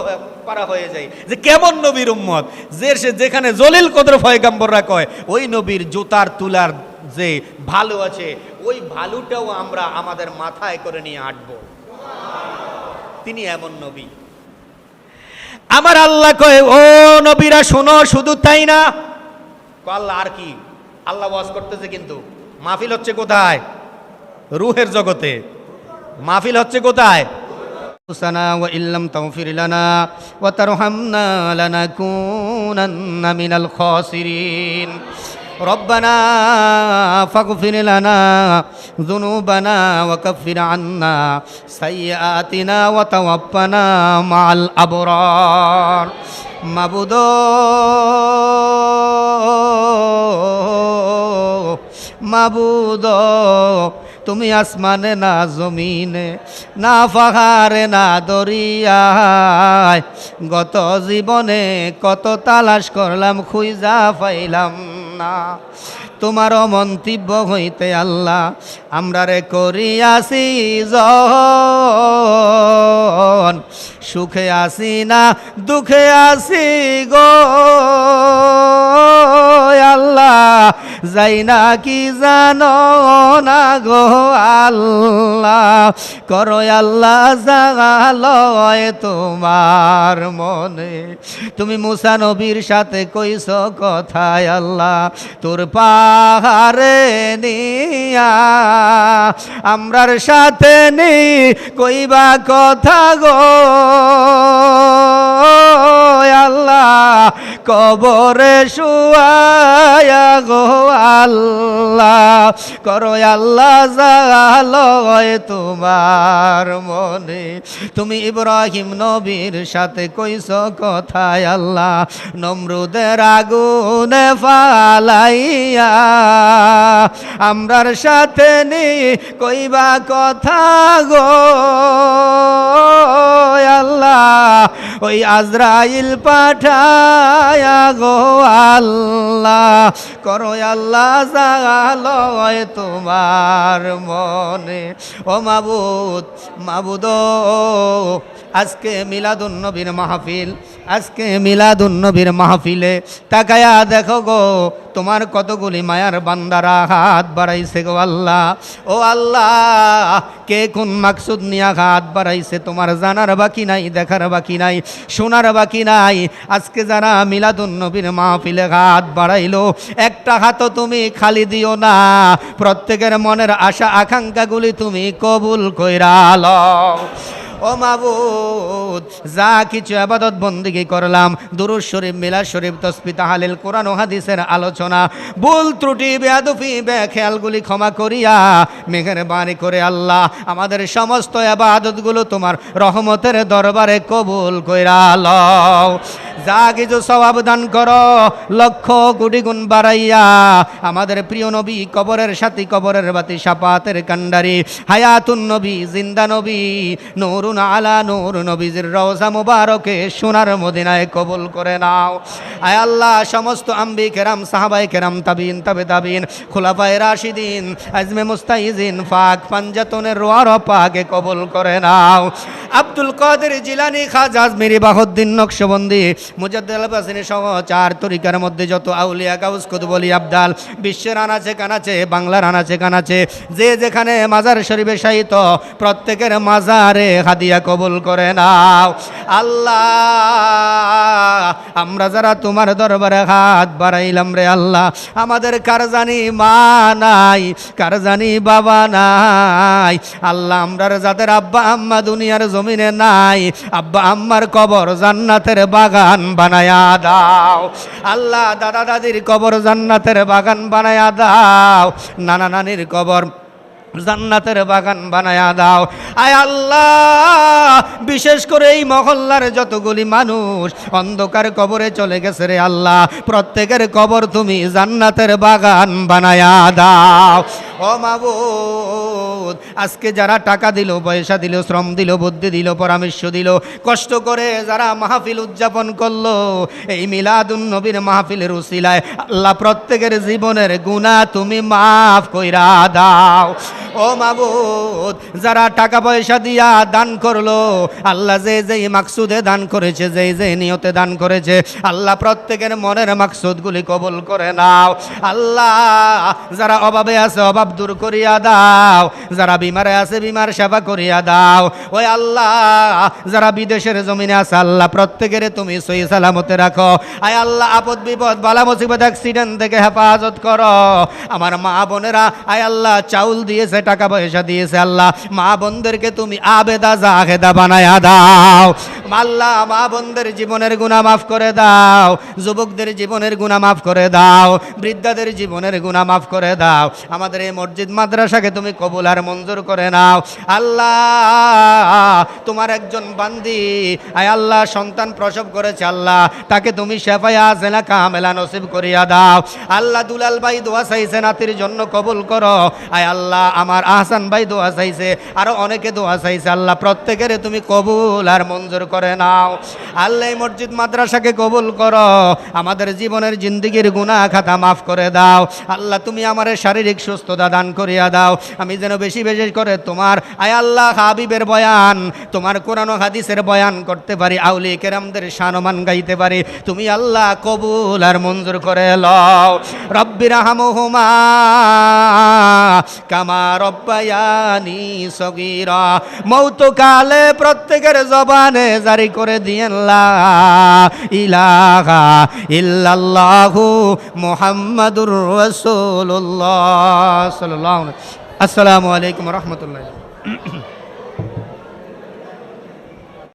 হয়ে যাই যে কেমন নবীর উম্মত, যে সে যেখানে জলিল কদর পয়গম্বররা কয় ওই নবীর জুতার তুলার যে ভালো আছে, ওই ভালোটাও আমরা আমাদের মাথায় করে নিয়ে হাঁটবো। তিনি এমন নবী। আমার আল্লাহ কয় ও নবীরা শোনো, শুধু তাই না, আল্লাহ আর কি, আল্লাহ ওয়াজ করতেছে, কিন্তু মাহফিল হচ্ছে কোথায়? রূহের জগতে। মাহফিল হচ্ছে কোথায়? সানা ওয়া ইল্লাম তাগফির লানা ওয়া তারহামনা লানাকুনান্না মিনাল খাসিরিন। ربنا فاغفر لنا ذنوبنا وكفر عنا سيئاتنا وتوفنا مع الأبرار। মাবুদ তুমি আসমানে না জমিনে, না পাহাড়ে না দরিয়ায়, গত জীবনে কত তালাশ করলাম খুঁজা পাইলাম না। তোমার মন্তব্য হইতে আল্লাহ আমরা রে করিয়াছি জন, সুখে আসি না দুঃখে আসি গো আল্লাহ, যাই না কি জানো না গো আল্লাহ, করো আল্লাহ জাগালয় তোমার মনে। তুমি মুসা নবীর সাথে কইস কথায় আল্লাহ, তোর পাহাড়ে নিয়া আমরার সাথে নি কইবা কথা গো আল্লাহ, কবরে শুয়ায়া গো আল্লাহ, করো আল্লাহ জাগালয় তোমার মনে। তুমি ইব্রাহিম নবীর সাথে কইস কথায় আল্লাহ, নমরুদের আগুনে ফালাইয়া আমরার সাথে নি কইবা কথা গো আল্লাহ, ওই আজরাইল পাঠায়া গো আল্লাহ, করো আল্লাহ জাগালয় তোমার মনে। ও মাবুদ, মাবুদ আজকে মিলাদুন নবীর মাহফিল, আজকে মিলাদুন নবীর মাহফিলে তাকায়া দেখো গো তোমার কতগুলি মায়ার বান্দারা হাত বাড়াইছে গো আল্লাহ। ও আল্লাহ, কে কোন মাকসুদ নিয়া হাত বাড়াইছে তোমার জানার বাকি নাই, দেখার বাকি নাই, শোনার বাকি নাই। আজকে যারা মিলাদুন নবীর মাহফিলে হাত বাড়াইলো, একটা হাতও তুমি খালি দিও না, প্রত্যেকের মনের আশা আকাঙ্ক্ষাগুলি তুমি কবুল কইরা লও। ও মাবুদ, যা কিছু ইবাদত বন্দেগী করলাম, দুরূদ শরীফ, মিলাদ শরীফ, তাসবিহ, তাহলিল, কোরআন ও হাদিসের আলোচনা, ভুল ত্রুটি বেয়াদবি বেখেয়ালগুলি ক্ষমা করিয়া মেহেরবানি করে আল্লাহ আমাদের সমস্ত ইবাদতগুলো তোমার রহমতের দরবারে কবুল কইরা লও। যা কিছু সওয়াব দান করো লক্ষ কোটি গুণ বাড়াইয়া আমাদের প্রিয় নবী কবরের সাথী, কবরের বাতি, শাফাতের কান্ডারি, হায়াতুন নবী, জিন্দা নবী, নূরুন আলা নূর নবীজির রওজা মুবারকে সোনার মদিনায় কবুল করে নাও। আয় আল্লাহ, সমস্ত আম্বি কেরাম, সাহাবায়ে কেরাম, তাবিন, তাবে তাবিন, খুলাফায়ে রাশিদিন, আজমে মুস্তাইজিন, পাক পাঞ্জাতনের রোয়ার পাকে কবুল করে নাও। আব্দুল কাদের জিলানী, খাজা আজমিরি, বাহুদ্দিন নকশবন্দি, মুজাদ্দিদ আল-বাসিনি সহ চার তরিকার মধ্যে যত আউলিয়া, গাউস, কুতুব, ওলি, আবদাল বিশ্বের আনাচে কানাচে, বাংলার আনাচে কানাচে যে যেখানে মাজার শরীফে শায়িত, প্রত্যেকের মাজারে হাদিয়া কবুল করে নাও। আল্লাহ, আমরা যারা তোমার দরবারে হাত বাড়াইলাম রে আল্লাহ, আমাদের কার জানি মা নাই, কার জানি বাবা নাই আল্লাহ, আমরা যাদের আব্বা আম্মা দুনিয়ার জমিনে নাই, আব্বা আম্মার কবর জান্নাতের বাগান বানায়া দাও আল্লাহ। দাদা দাদির কবর জান্নাতের বাগান বানায়া দাও, নানা নানির কবর জান্নাতের বাগান বানায়া দাও। আয় আল্লাহ, বিশেষ করে এই মহল্লার যতগুলি মানুষ অন্ধকার কবরে চলে গেছে রে আল্লাহ, প্রত্যেকের কবর তুমি জান্নাতের বাগান বানায়া দাও। ও মাবুদ, আজকে যারা টাকা দিল, পয়সা দিল, শ্রম দিল, বুদ্ধি দিল, পরামর্শ দিল, কষ্ট করে যারা মাহফিল উদযাপন করলো, এই মিলাদুন নবীর মাহফিলের উসিলায় আল্লাহ প্রত্যেকের জীবনের গুনাহ তুমি মাফ কইরা দাও। ও মাবুদ, যারা টাকা পয়সা দিয়া দান করলো আল্লাহ, যে যে মাকসুদে দান করেছে, যে যে নিয়তে দান করেছে আল্লাহ প্রত্যেকের মনের মাকসুদগুলি কবুল করে নাও। আল্লাহ, যারা অভাবে আছে অভাব দূর করিয়া দাও, যারা বিমারে আছে বিমার সেবা করিয়া দাও। ওই আল্লাহ, যারা বিদেশের জমিনে আছে আল্লাহ প্রত্যেকের তুমি সহি সালামতে রাখো। আয় আল্লাহ, আপদ বিপদ বালা মুসিবত অ্যাক্সিডেন্ট থেকে হেফাজত করো। আমার মা বোনেরা আয় আল্লাহ চাউল দিয়েছে, টাকা পয়সা দিয়েছে আল্লাহ, মা বোনদেরকে তুমি আবেদা জাহেদা বানায়া দাও আল্লাহ। মা বোনদের জীবনের গুনাহ মাফ করে দাও, যুবকদের জীবনের গুনাহ মাফ করে দাও, বৃদ্ধাদের জীবনের গুনাহ মাফ করে দাও। আমাদের এই মসজিদ মাদ্রাসাকে তুমি কবুল আর মঞ্জুর করে নাও আল্লাহ। তোমার একজন বান্দি আয় আল্লাহ সন্তান প্রসব করেছে আল্লাহ, তাকে তুমি শেফায়ে আজেলা কামেলা নসিব করিয়া দাও আল্লাহ। দুলাল ভাই দোয়া চাইছে নাতির জন্য, কবুল করো আয় আল্লাহ। আমার আহসান ভাই দোয়া চাইছে, আরো অনেকে দোয়া চাইছে আল্লাহ, প্রত্যেকের তুমি কবুল আর মঞ্জুর করে নাও আল্লাহ। এই মসজিদ মাদ্রাসাকে কবুল করো, আমাদের জীবনের জিন্দেগির গুনাহ খাতা মাফ করে দাও আল্লাহ। তুমি আমার শারীরিক সুস্থতা দান করিয়া দাও, আমি যেন বেশি বেশি করে তোমার আয় আল্লাহ হাবিবের বয়ান, তোমার কোরআন ও হাদিসের বয়ান করতে পারি, আউলিয়া কেরামদের শানমান গাইতে পারি। তুমি আল্লাহ কবুল আর মঞ্জুর করে লও। রব্বির রাহমহুমা কামা রব্বায়ানি সগীরা। মৌতকালে প্রত্যেকের জবানে জারি করে দিয়েন লা ইলাহা ইল্লাল্লাহু মুহাম্মাদুর রাসূলুল্লাহ সাল্লাল্লাহু আলাইহি। আসসালামু আলাইকুম ওয়া রাহমাতুল্লাহ।